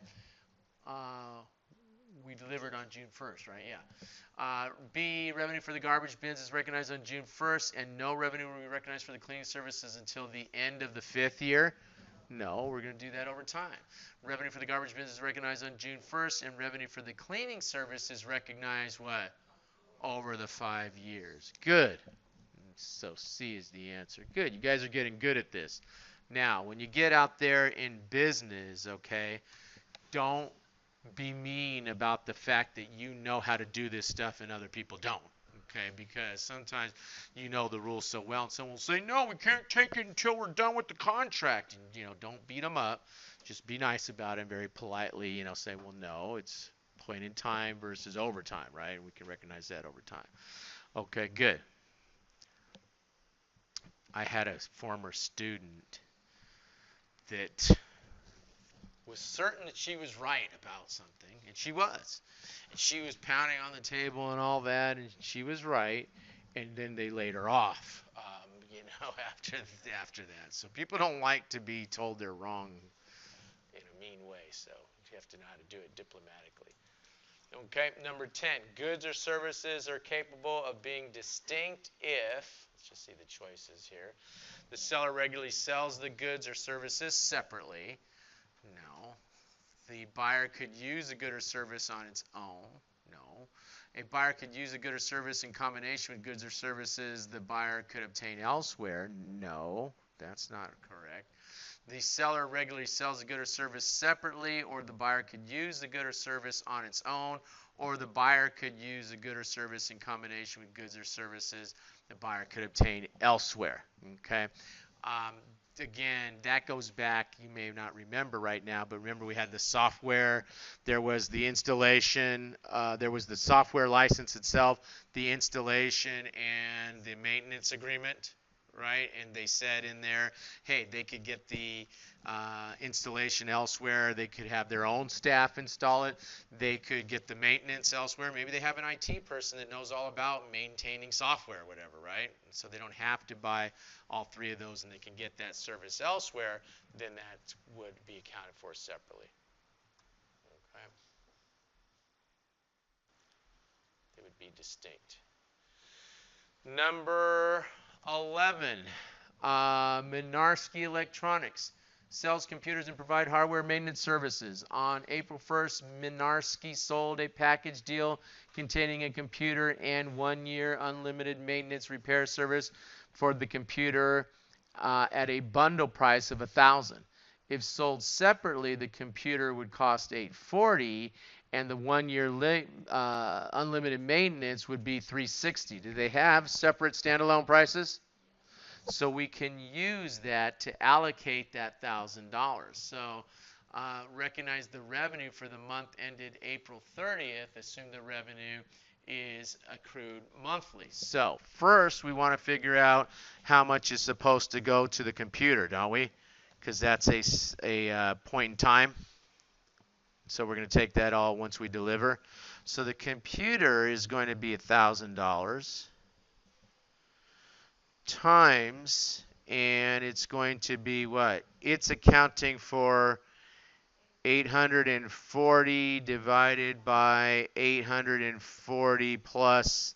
We delivered on June 1st, right? Yeah. B, revenue for the garbage bins is recognized on June 1st, and no revenue will be recognized for the cleaning services until the end of the 5th year. No, we're going to do that over time. Revenue for the garbage bins is recognized on June 1st, and revenue for the cleaning service is recognized what? Over the 5 years. Good. So C is the answer. Good. You guys are getting good at this. Now, when you get out there in business, okay, don't be mean about the fact that you know how to do this stuff and other people don't. Okay, because sometimes you know the rules so well, and someone will say, no, we can't take it until we're done with the contract. And, don't beat them up. Just be nice about it and very politely, say, well, no, it's point in time versus overtime, right? And we can recognize that over time. Okay, good. I had a former student that was certain that she was right about something, and she was. And she was pounding on the table and all that, and she was right, and then they laid her off, after that. So people don't like to be told they're wrong in a mean way, so you have to know how to do it diplomatically. Okay, number 10, goods or services are capable of being distinct if, let's just see the choices here, the seller regularly sells the goods or services separately. No. The buyer could use a good or service on its own. No. A buyer could use a good or service in combination with goods or services the buyer could obtain elsewhere. No, that's not correct. The seller regularly sells a good or service separately, or the buyer could use the good or service on its own, or the buyer could use a good or service in combination with goods or services the buyer could obtain elsewhere. Okay. Again, that goes back, you may not remember right now, but remember we had the software, there was the installation, there was the software license itself, the installation, and the maintenance agreement, right? And they said in there, hey, they could get the installation elsewhere, they could have their own staff install it, they could get the maintenance elsewhere, maybe they have an IT person that knows all about maintaining software or whatever, right? So they don't have to buy all 3 of those and they can get that service elsewhere, then that would be accounted for separately. Okay. They would be distinct. Number 11, Mynarski Electronics sells computers and provide hardware maintenance services. On April 1st, Mynarski sold a package deal containing a computer and 1-year unlimited maintenance repair service for the computer at a bundle price of $1,000. If sold separately, the computer would cost $840, and the 1-year unlimited maintenance would be $360. Do they have separate standalone prices? So we can use that to allocate that $1,000. So recognize the revenue for the month ended April 30th. Assume the revenue is accrued monthly. So first we want to figure out how much is supposed to go to the computer, don't we? Because that's a point in time. So we're going to take that all once we deliver. So the computer is going to be $1,000 times, and it's going to be what? It's accounting for 840 divided by 840 plus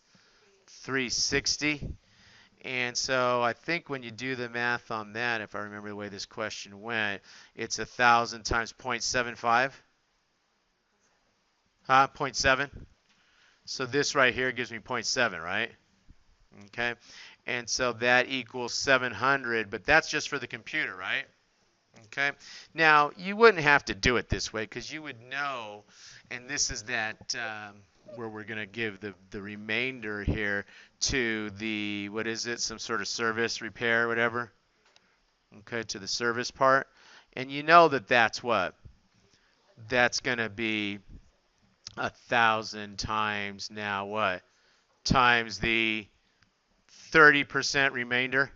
360. And so I think when you do the math on that, if I remember the way this question went, it's 1,000 times 0.75. 0.7. So this right here gives me 0.7, right? Okay. And so that equals 700, but that's just for the computer, right? Okay. Now, you wouldn't have to do it this way because you would know, and this is that where we're going to give the remainder here to the, what is it, some sort of service, repair, whatever, okay, to the service part. And you know that that's what? That's going to be 1,000 times now what? Times the 30% remainder,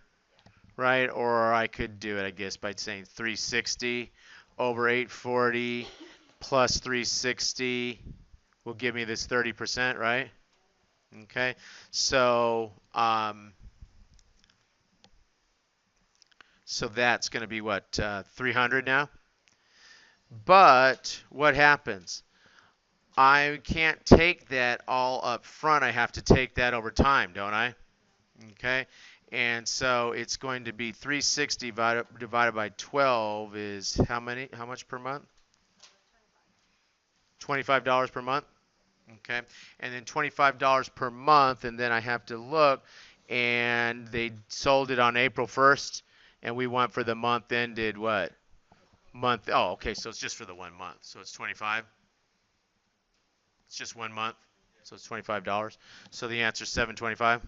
right? Or I could do it, I guess, by saying 360 over 840 plus 360 will give me this 30%, right? Okay, so so that's going to be what, 300 now? But what happens? I can't take that all up front. I have to take that over time, don't I? Okay, and so it's going to be 360 divided by 12 is how many? How much per month? $25 per month. Okay, and then $25 per month, and then I have to look, and they sold it on April 1st, and we want for the month ended what? Month. Oh, okay, so it's just for the 1 month. So it's 25. It's just 1 month. So it's $25. So the answer is 725.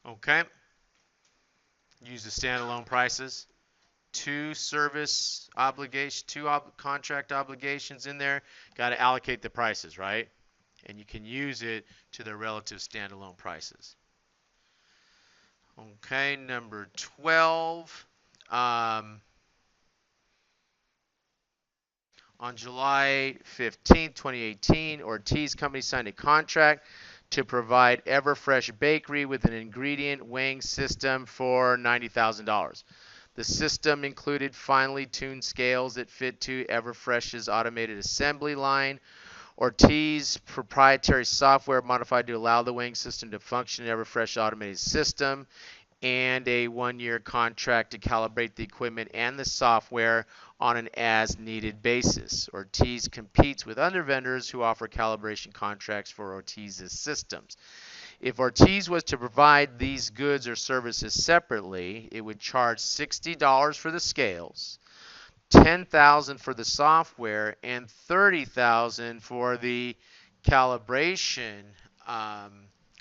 Okay. Use the standalone prices. Two service obligation, contract obligations in there. Got to allocate the prices, right? And you can use it to their relative standalone prices. Okay, number 12. On July 15th, 2018, Ortiz Company signed a contract to provide Everfresh Bakery with an ingredient weighing system for $90,000. The system included finely tuned scales that fit to Everfresh's automated assembly line. Ortiz proprietary software modified to allow the weighing system to function in Everfresh automated system, and a 1-year contract to calibrate the equipment and the software on an as-needed basis. Ortiz competes with other vendors who offer calibration contracts for Ortiz's systems. If Ortiz was to provide these goods or services separately, it would charge $60 for the scales, $10,000 for the software, and $30,000 for the calibration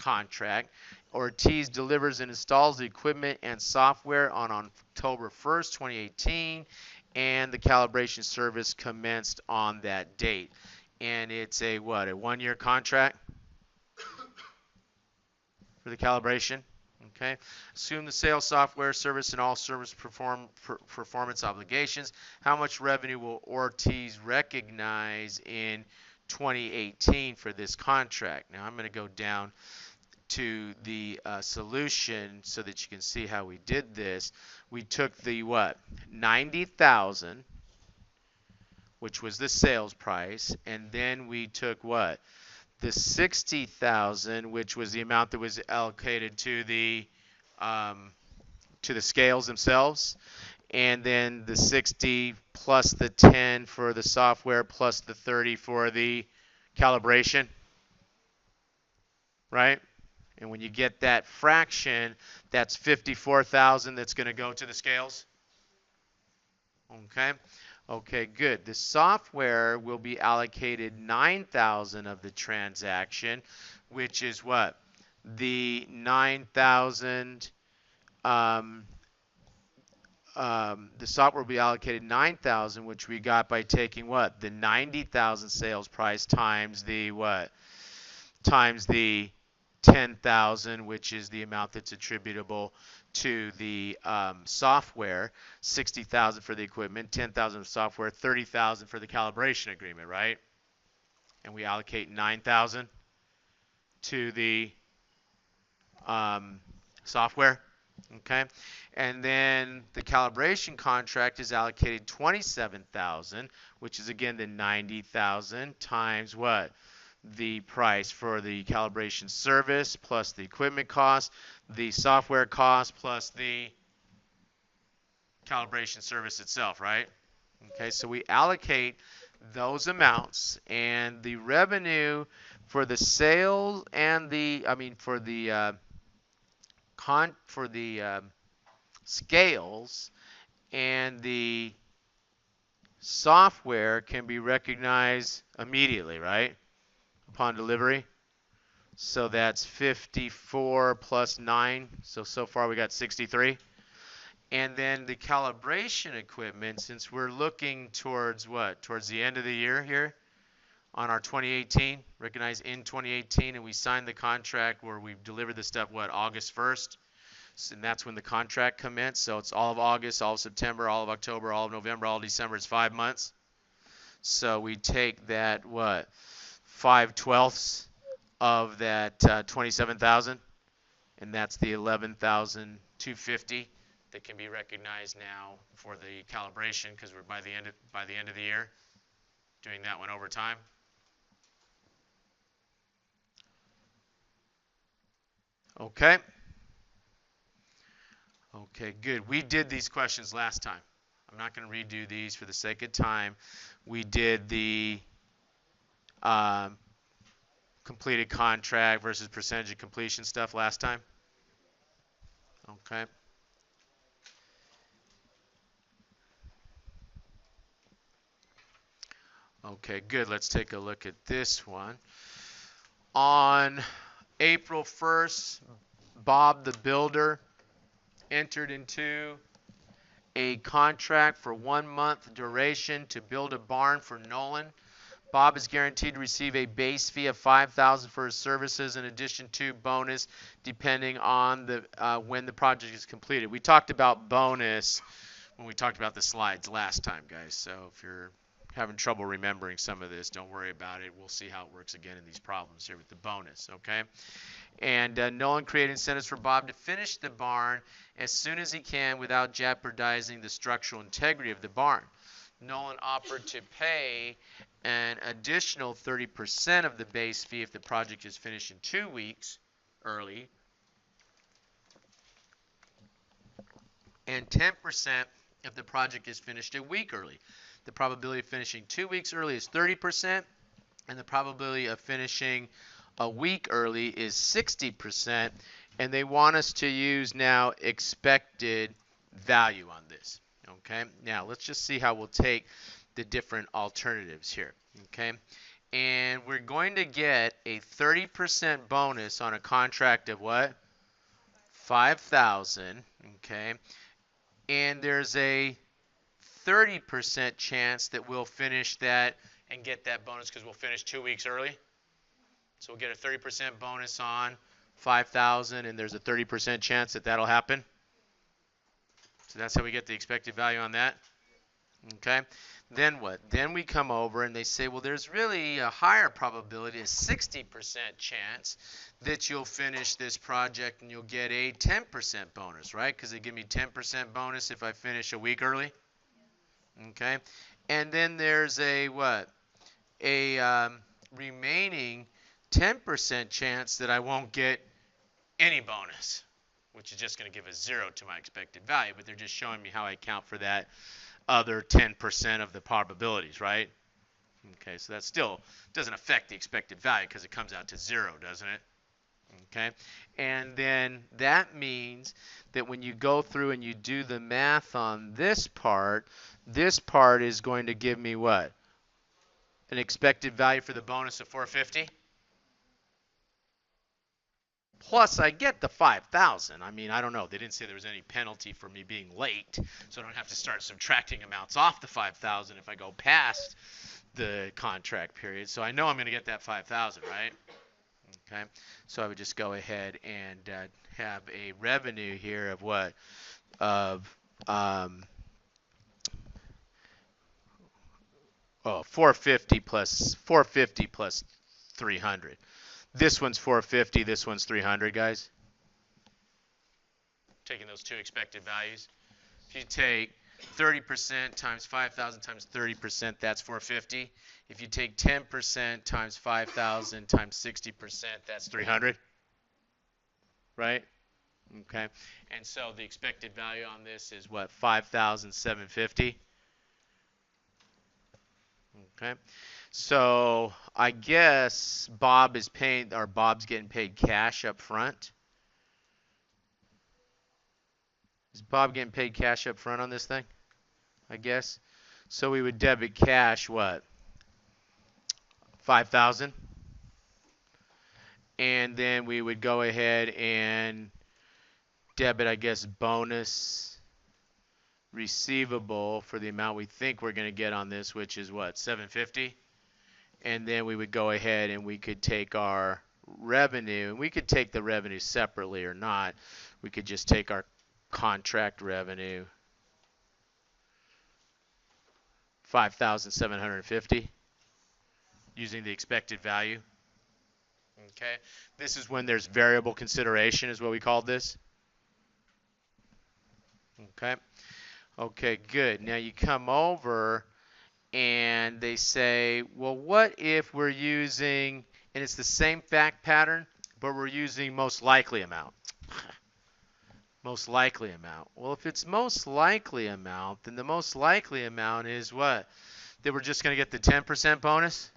contract. Ortiz delivers and installs the equipment and software on October 1st, 2018, and the calibration service commenced on that date. And it's a what? A 1-year contract for the calibration. Okay. Assume the sales software service and all service performance obligations. How much revenue will Ortiz recognize in 2018 for this contract? Now I'm going to go down to the solution so that you can see how we did this. We took the what? 90,000, which was the sales price, and then we took what? The 60,000, which was the amount that was allocated to the scales themselves, and then the 60 plus the 10 for the software plus the 30 for the calibration, right? And when you get that fraction, that's 54,000 that's going to go to the scales. Okay. Okay, good. The software will be allocated 9,000 of the transaction, which is what? The 9,000, the software will be allocated 9,000, which we got by taking what? The 90,000 sales price times the what? Times the 10,000, which is the amount that's attributable to the software, 60,000 for the equipment, 10,000 of software, 30,000 for the calibration agreement, right? And we allocate 9,000 to the software, okay? And then the calibration contract is allocated 27,000, which is again the 90,000 times what? The price for the calibration service plus the equipment cost, the software cost plus the calibration service itself, right? Okay, so we allocate those amounts, and the revenue for the sales and for the scales and the software can be recognized immediately, right? Upon delivery, So that's 54 plus 9. So far we got 63. And then the calibration equipment, since we're looking towards what? Towards the end of the year here on our 2018, recognize in 2018, and we signed the contract where we delivered the stuff, what, August 1st? And that's when the contract commenced. So it's all of August, all of September, all of October, all of November, all of December. It's 5 months. So we take that, what, 5/12 of that 27,000, and that's the 11,250 that can be recognized now for the calibration, because we're by the end of the year doing that one over time. Okay. Okay, good. We did these questions last time. I'm not going to redo these for the sake of time. We did the completed contract versus percentage of completion stuff last time. Okay. Okay, good. Let's take a look at this one. On April 1st, Bob the Builder entered into a contract for 1 month duration to build a barn for Nolan. Bob is guaranteed to receive a base fee of $5,000 for his services, in addition to bonus depending on the when the project is completed. We talked about bonus when we talked about the slides last time, guys. So if you're having trouble remembering some of this, don't worry about it. We'll see how it works again in these problems here with the bonus, okay? And Nolan created incentives for Bob to finish the barn as soon as he can without jeopardizing the structural integrity of the barn. Nolan offered to pay an additional 30% of the base fee if the project is finished in 2 weeks early, and 10% if the project is finished a week early. The probability of finishing 2 weeks early is 30%, and the probability of finishing a week early is 60%, and they want us to use now expected value on this. Okay, now let's just see how we'll take the different alternatives here. Okay, and we're going to get a 30% bonus on a contract of what? 5,000. Okay, and there's a 30% chance that we'll finish that and get that bonus because we'll finish 2 weeks early. So we'll get a 30% bonus on 5,000, and there's a 30% chance that that'll happen. So that's how we get the expected value on that. Okay. Then what? Then we come over and they say, well, there's really a higher probability, a 60% chance that you'll finish this project and you'll get a 10% bonus, right? Because they give me 10% bonus if I finish a week early. Okay. And then there's a what? A remaining 10% chance that I won't get any bonus, which is just going to give a 0 to my expected value, but they're just showing me how I account for that other 10% of the probabilities, right? Okay, so that still doesn't affect the expected value because it comes out to 0, doesn't it? Okay, and then that means that when you go through and you do the math on this part is going to give me what? An expected value for the bonus of 450? Plus, I get the 5,000. I mean, I don't know. They didn't say there was any penalty for me being late, so I don't have to start subtracting amounts off the 5,000 if I go past the contract period. So I know I'm going to get that 5,000, right? Okay. So I would just go ahead and have a revenue here of what? Of 450 plus 300. This one's 450, this one's 300, guys. Taking those two expected values. If you take 30% times 5,000 times 30%, that's 450. If you take 10% times 5,000 times 60%, that's 300. Right? Okay. And so the expected value on this is what? 5,750. Okay. So I guess Bob's getting paid cash up front. Is Bob getting paid cash up front on this thing? I guess. So we would debit cash what? 5,000. and then we would go ahead and debit, I guess, bonus receivable for the amount we think we're going to get on this, which is what, 750? And then we would go ahead and we could take our revenue, and we could take the revenue separately or not. We could just take our contract revenue, 5,750, using the expected value. Okay, this is when there's variable consideration, is what we called this. Okay, okay, good. Now you come over and they say, well, what if we're using, and it's the same fact pattern, but we're using most likely amount. Most likely amount. Well, if it's most likely amount, then the most likely amount is what? That we're just going to get the 10% bonus?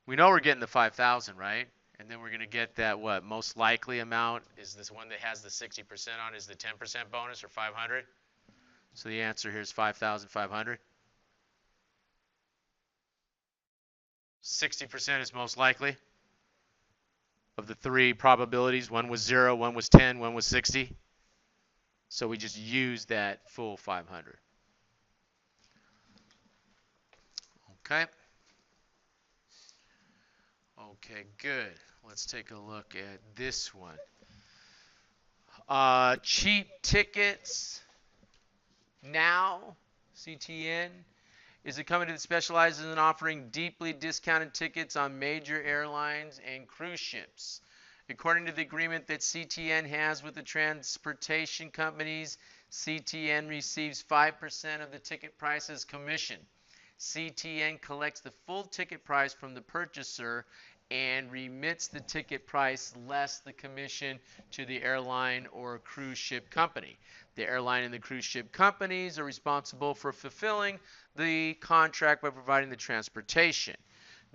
We know we're getting the 5,000, right? And then we're going to get that what? Most likely amount is this one that has the 60% on is the 10% bonus, or 500? So the answer here is 5,500. 60% is most likely of the three probabilities. One was 0, one was 10, one was 60. So we just use that full 500. Okay. Okay, good. Let's take a look at this one. Cheap tickets now, CTN, is a company that specializes in offering deeply discounted tickets on major airlines and cruise ships. According to the agreement that CTN has with the transportation companies, CTN receives 5% of the ticket price as commission. CTN collects the full ticket price from the purchaser and remits the ticket price less the commission to the airline or cruise ship company. The airline and the cruise ship companies are responsible for fulfilling the contract by providing the transportation.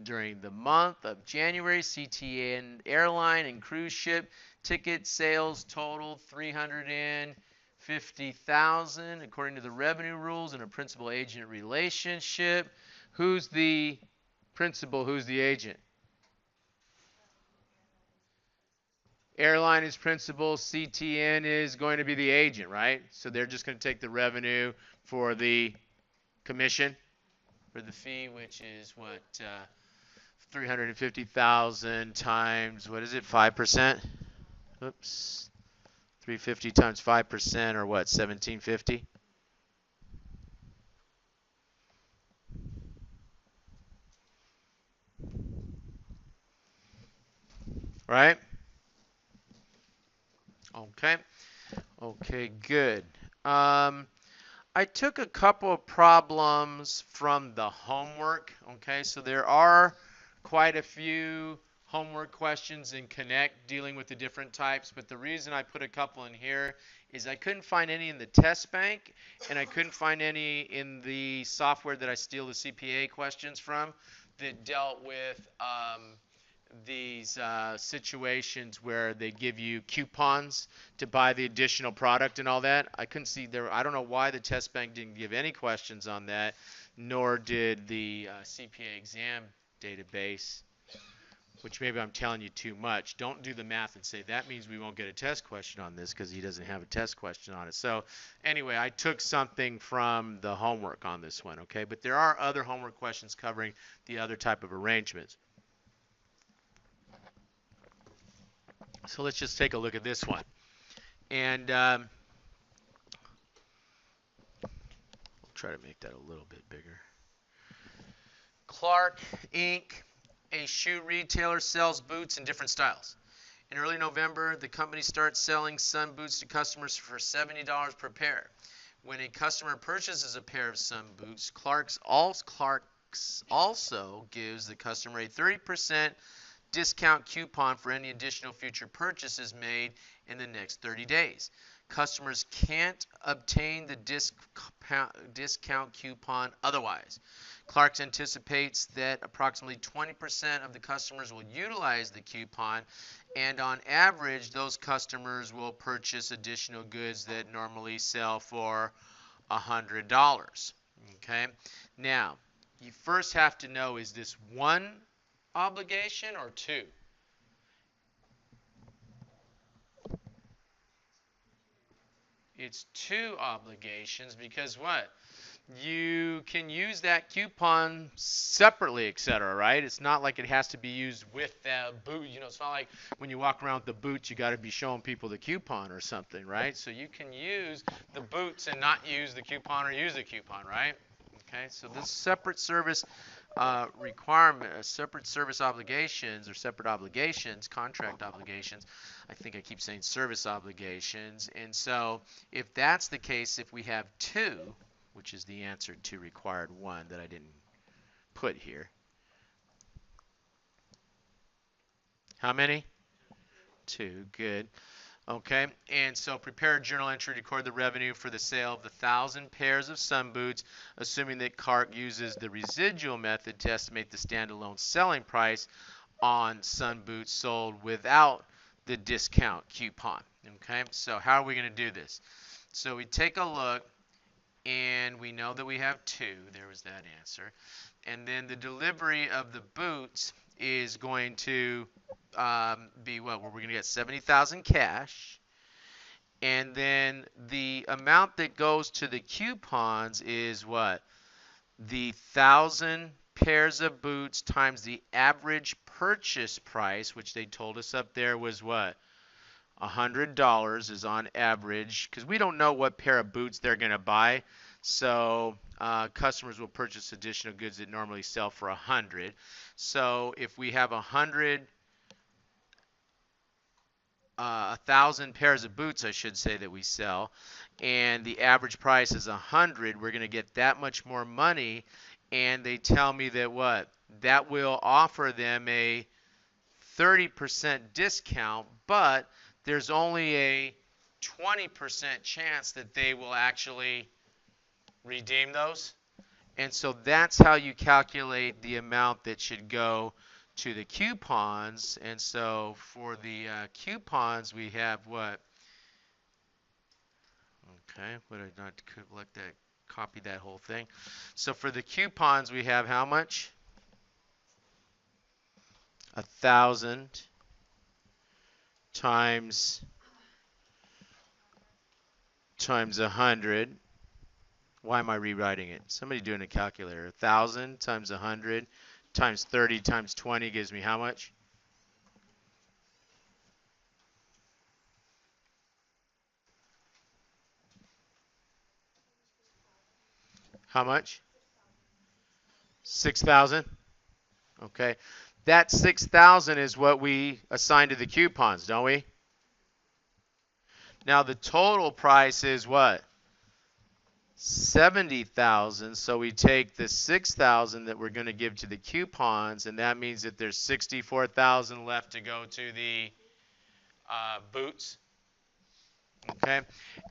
During the month of January, CTN airline and cruise ship ticket sales totaled 350,000 according to the revenue rules in a principal-agent relationship. Who's the principal? Who's the agent? Airline is principal, CTN is going to be the agent, right? So they're just going to take the revenue for the commission, for the fee, which is what, 350,000 times, what is it, 5%? Oops. 350 times 5%, or what, 1750? Right? Okay. Okay, good. I took a couple of problems from the homework. Okay, so there are quite a few homework questions in Connect dealing with the different types, but the reason I put a couple in here is I couldn't find any in the test bank, and I couldn't find any in the software that I steal the CPA questions from that dealt with these situations where they give you coupons to buy the additional product and all that. I couldn't see there. I don't know why the test bank didn't give any questions on that, nor did the CPA exam database, which maybe I'm telling you too much. Don't do the math and say that means we won't get a test question on this because he doesn't have a test question on it. So anyway, I took something from the homework on this one, okay? But there are other homework questions covering the other type of arrangements. So let's just take a look at this one. And I'll try to make that a little bit bigger. Clark Inc., a shoe retailer, sells boots in different styles. In early November, the company starts selling Sun boots to customers for $70 per pair. When a customer purchases a pair of Sun boots, Clark's also gives the customer a 30% discount coupon for any additional future purchases made in the next 30 days. Customers can't obtain the discount coupon otherwise. Clark's anticipates that approximately 20% of the customers will utilize the coupon, and on average, those customers will purchase additional goods that normally sell for $100. Okay? Now, you first have to know, is this one obligation or two? It's 2 obligations because what? You can use that coupon separately, etc., right? It's not like it has to be used with the boot. You know, it's not like when you walk around with the boots, you got to be showing people the coupon or something, right? So you can use the boots and not use the coupon or use the coupon, right? Okay, so this separate service requirement, separate service obligations or separate obligations, contract obligations. I think I keep saying service obligations. And so if that's the case, if we have 2, which is the answer to required 1 that I didn't put here. How many? 2, good. Okay, and so prepare a journal entry to record the revenue for the sale of the 1,000 pairs of sun boots, assuming that CARC uses the residual method to estimate the standalone selling price on sun boots sold without the discount coupon. Okay, so how are we going to do this? So we take a look, and we know that we have 2. There was that answer. And then the delivery of the boots is going to be what? Well, we're going to get 70,000 cash. And then the amount that goes to the coupons is what? The 1,000 pairs of boots times the average purchase price, which they told us up there was what? $100 is on average, because we don't know what pair of boots they're going to buy. So customers will purchase additional goods that normally sell for 100. So if we have 1,000 pairs of boots, I should say, that we sell, and the average price is 100, we're going to get that much more money. And they tell me that what? That will offer them a 30% discount, but there's only a 20% chance that they will actually redeem those. And so that's how you calculate the amount that should go to the coupons. And so for the coupons, we have what? Okay, would I not collect that, copy that whole thing? So for the coupons, we have how much? 1,000 times 100. Why am I rewriting it? Somebody doing a calculator. 1,000 times 100 times 30 times 20 gives me how much? How much? 6,000. Okay. That 6,000 is what we assign to the coupons, don't we? Now the total price is what? 70,000. So we take the 6,000 that we're going to give to the coupons, and that means that there's 64,000 left to go to the boots. Okay,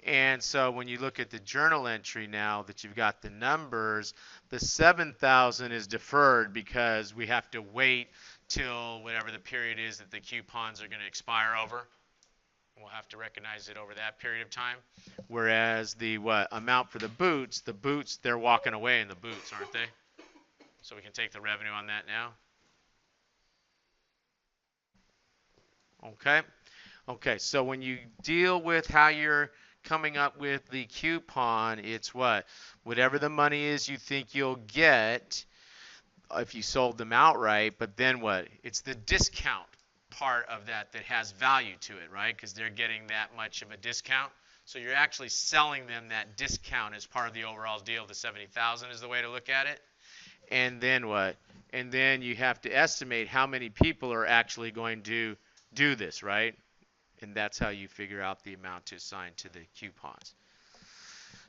and so when you look at the journal entry now that you've got the numbers, the 7,000 is deferred because we have to wait till whatever the period is that the coupons are going to expire over. We'll have to recognize it over that period of time. Whereas the amount for the boots, they're walking away in the boots, aren't they? So we can take the revenue on that now. Okay. Okay, so when you deal with how you're coming up with the coupon, it's what? Whatever the money is you think you'll get if you sold them outright, but then what? It's the discount part of that that has value to it, right? Because they're getting that much of a discount. So you're actually selling them that discount as part of the overall deal. The 70,000 is the way to look at it. And then what? And then you have to estimate how many people are actually going to do this, right? And that's how you figure out the amount to assign to the coupons.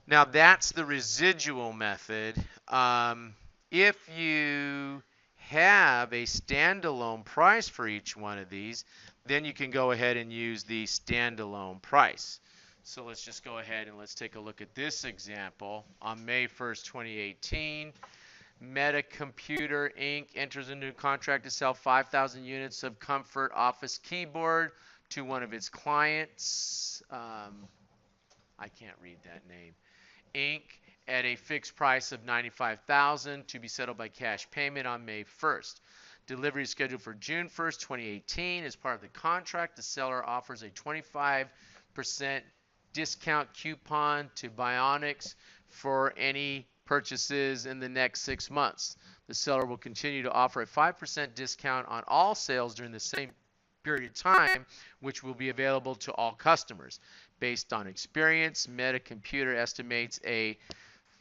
Now that's the residual method. If you have a standalone price for each one of these, then you can go ahead and use the standalone price. So let's just go ahead and let's take a look at this example. On May 1st, 2018, Meta Computer Inc. enters into a contract to sell 5,000 units of Comfort Office keyboard to one of its clients. I can't read that name. Inc. at a fixed price of $95,000 to be settled by cash payment on May 1st. Delivery is scheduled for June 1st, 2018. As part of the contract, the seller offers a 25% discount coupon to Bionix for any purchases in the next 6 months. The seller will continue to offer a 5% discount on all sales during the same period of time, which will be available to all customers. Based on experience, Metacomputer estimates a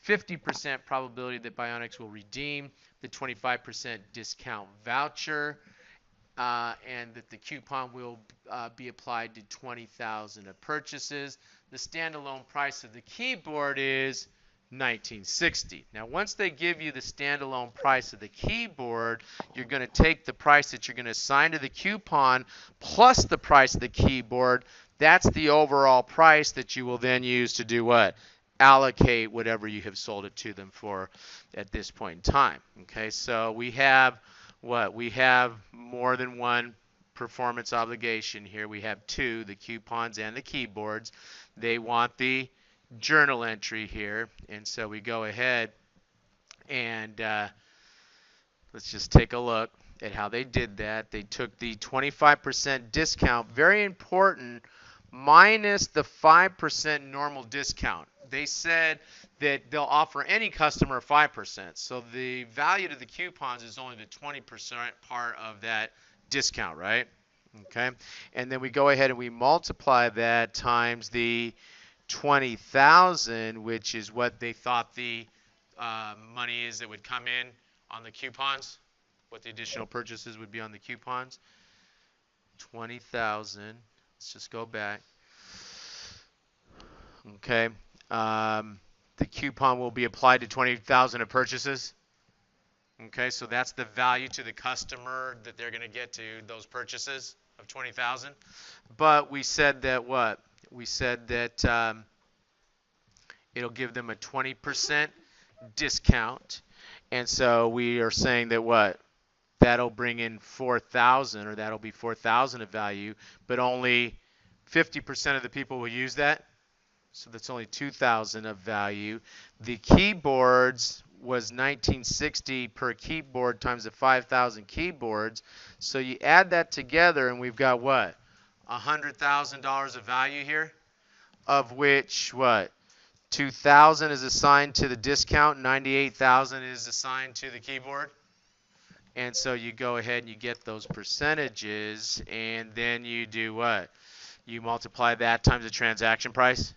50% probability that Bionix will redeem the 25% discount voucher, and that the coupon will be applied to 20,000 of purchases. The standalone price of the keyboard is $1960. Now, once they give you the standalone price of the keyboard, you're going to take the price that you're going to assign to the coupon plus the price of the keyboard. That's the overall price that you will then use to do what? Allocate whatever you have sold it to them for at this point in time. Okay, so we have what? We have more than one performance obligation here. We have two, the coupons and the keyboards. They want the journal entry here, and so we go ahead and let's just take a look at how they did that. They took the 25% discount, very important, minus the 5% normal discount. They said that they'll offer any customer 5%. So the value to the coupons is only the 20% part of that discount, right? Okay. And then we go ahead and we multiply that times the 20,000, which is what they thought the money is that would come in on the coupons, what the additional purchases would be on the coupons. 20,000. Let's just go back. Okay. The coupon will be applied to 20,000 of purchases. Okay, so that's the value to the customer that they're going to get to those purchases of 20,000. But we said that what? We said that it'll give them a 20% discount. And so we are saying that what? That'll bring in 4,000, or that'll be 4,000 of value, but only 50% of the people will use that. So that's only 2,000 of value. The keyboards was $1960 per keyboard times the 5,000 keyboards. So you add that together and we've got what? $100,000 of value here, of which what? 2,000 is assigned to the discount, 98,000 is assigned to the keyboard. And so you go ahead and you get those percentages, and then you do what? You multiply that times the transaction price.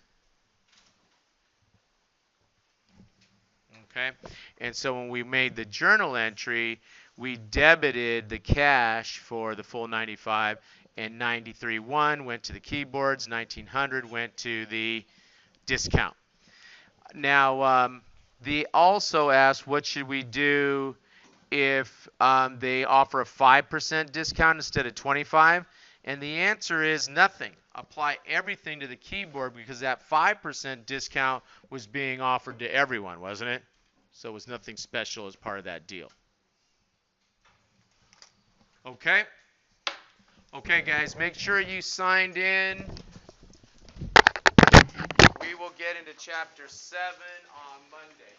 Okay, and so when we made the journal entry, we debited the cash for the full 95, and 93.1 went to the keyboards, 1,900 went to the discount. Now, they also asked, what should we do if they offer a 5% discount instead of 25? And the answer is nothing. Apply everything to the keyboard, because that 5% discount was being offered to everyone, wasn't it? So it was nothing special as part of that deal. Okay? Okay, guys, make sure you signed in. We will get into Chapter 7 on Monday.